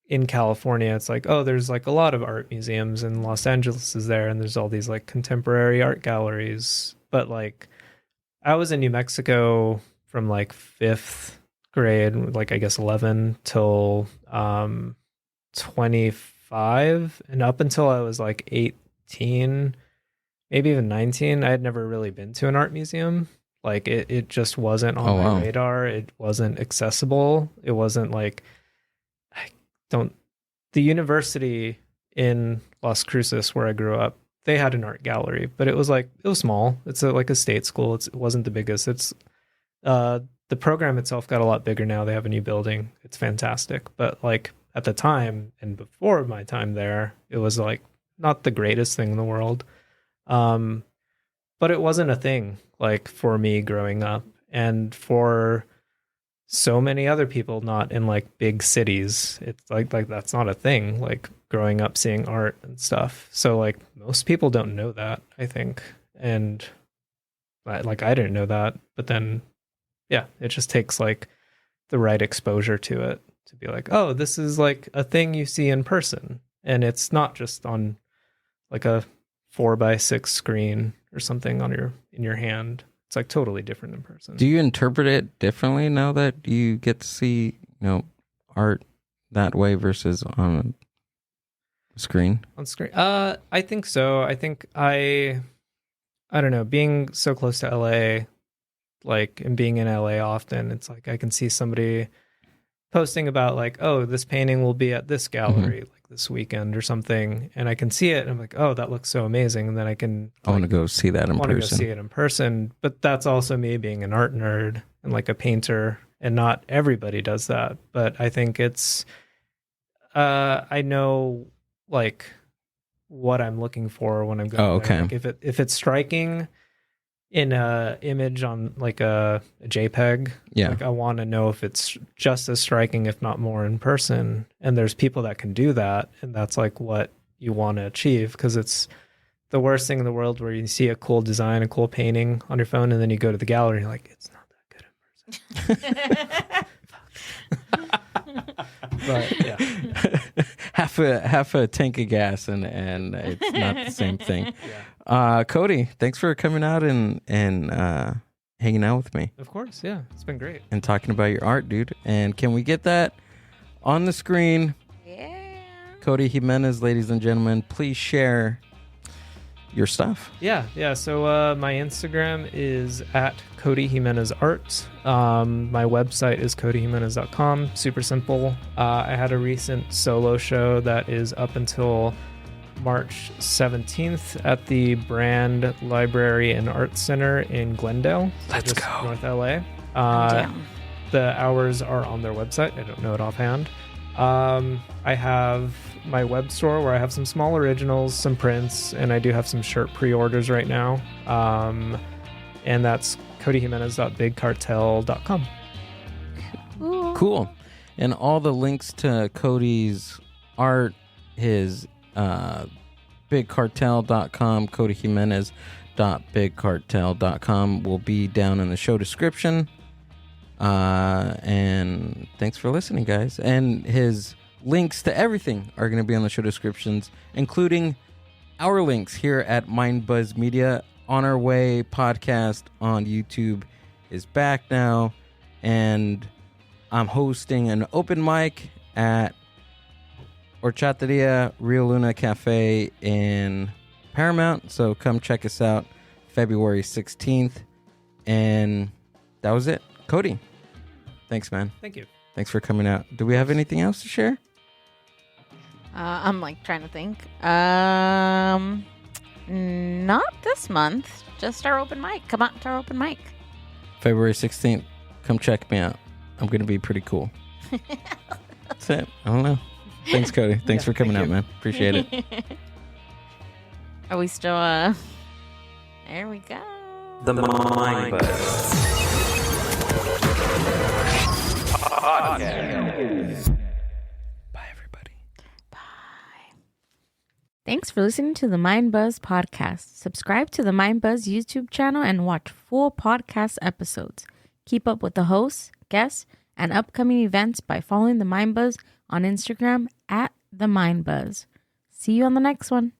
in California, it's like, oh, there's like a lot of art museums, and Los Angeles is there, and there's all these like contemporary art galleries. But like, I was in New Mexico from like 5th grade, like I guess 11 till 25, and up until I was like 18, maybe even 19, I had never really been to an art museum. Like it just wasn't on my radar. It wasn't accessible. It wasn't like, the university in Las Cruces where I grew up, they had an art gallery, but it was small. It's like a state school. It wasn't the biggest. It's the program itself got a lot bigger now. They have a new building. It's fantastic. But like at the time and before my time there, it was like not the greatest thing in the world. But it wasn't a thing like for me growing up, and for so many other people not in like big cities. It's like that's not a thing, like growing up seeing art and stuff. So like most people don't know that, I think. And like I didn't know that, but then it just takes like the right exposure to it to be like, oh, this is like a thing you see in person, and it's not just on like a 4x6 screen or something in your hand. It's like totally different in person. Do you interpret it differently now that you get to see, art that way versus on a screen? On screen? I think so. I think I don't know, being so close to LA, like, and being in LA often, it's like I can see somebody posting about like, oh, this painting will be at this gallery like this weekend or something, and I can see it and I'm like, oh, that looks so amazing, and then I want to go see that in person. I want to go see it in person. But that's also me being an art nerd and like a painter, and not everybody does that. But I think it's I know like what I'm looking for when I'm going. Oh, okay. Like if it's striking in a image on like a JPEG, like I want to know if it's just as striking, if not more, in person. And there's people that can do that, and that's like what you want to achieve, because it's the worst thing in the world where you see a cool design, a cool painting on your phone, and then you go to the gallery and you're like, it's not that good in person. But half a tank of gas and it's not the same thing. Cody, thanks for coming out and hanging out with me. Of course, it's been great. And talking about your art, dude. And can we get that on the screen? Yeah. Cody Jimenez, ladies and gentlemen, please share your stuff. Yeah. So my Instagram is at Cody Jimenez Art. My website is codyjimenez.com. Super simple. I had a recent solo show that is up until March 17th at the Brand Library and Art Center in Glendale. Let's go. North LA. The hours are on their website. I don't know it offhand. I have my web store where I have some small originals, some prints, and I do have some shirt pre-orders right now. And that's codyjimenez.bigcartel.com. Cool. And all the links to Cody's art, his bigcartel.com, codyjimenez.bigcartel.com will be down in the show description. And thanks for listening, guys. And his links to everything are going to be on the show descriptions, including our links here at Mind Buzz Media. On Our Way podcast on YouTube is back now, and I'm hosting an open mic at Horchateria Rio Luna Cafe in Paramount, so come check us out February 16th. And that was it. Cody, thanks, man. Thank you. Thanks for coming out. Do we have anything else to share? I'm like trying to think. Not this month. Just our open mic. Come out to our open mic. February 16th. Come check me out. I'm going to be pretty cool. That's it. I don't know. Thanks, Cody. Thanks for coming out, man. Appreciate it. Are we still, there we go. The Mind Buzz. Bye, everybody. Bye. Thanks for listening to the Mind Buzz podcast. Subscribe to the Mind Buzz YouTube channel and watch full podcast episodes. Keep up with the hosts, guests, and upcoming events by following the Mind Buzz on Instagram @the Mind Buzz. See you on the next one.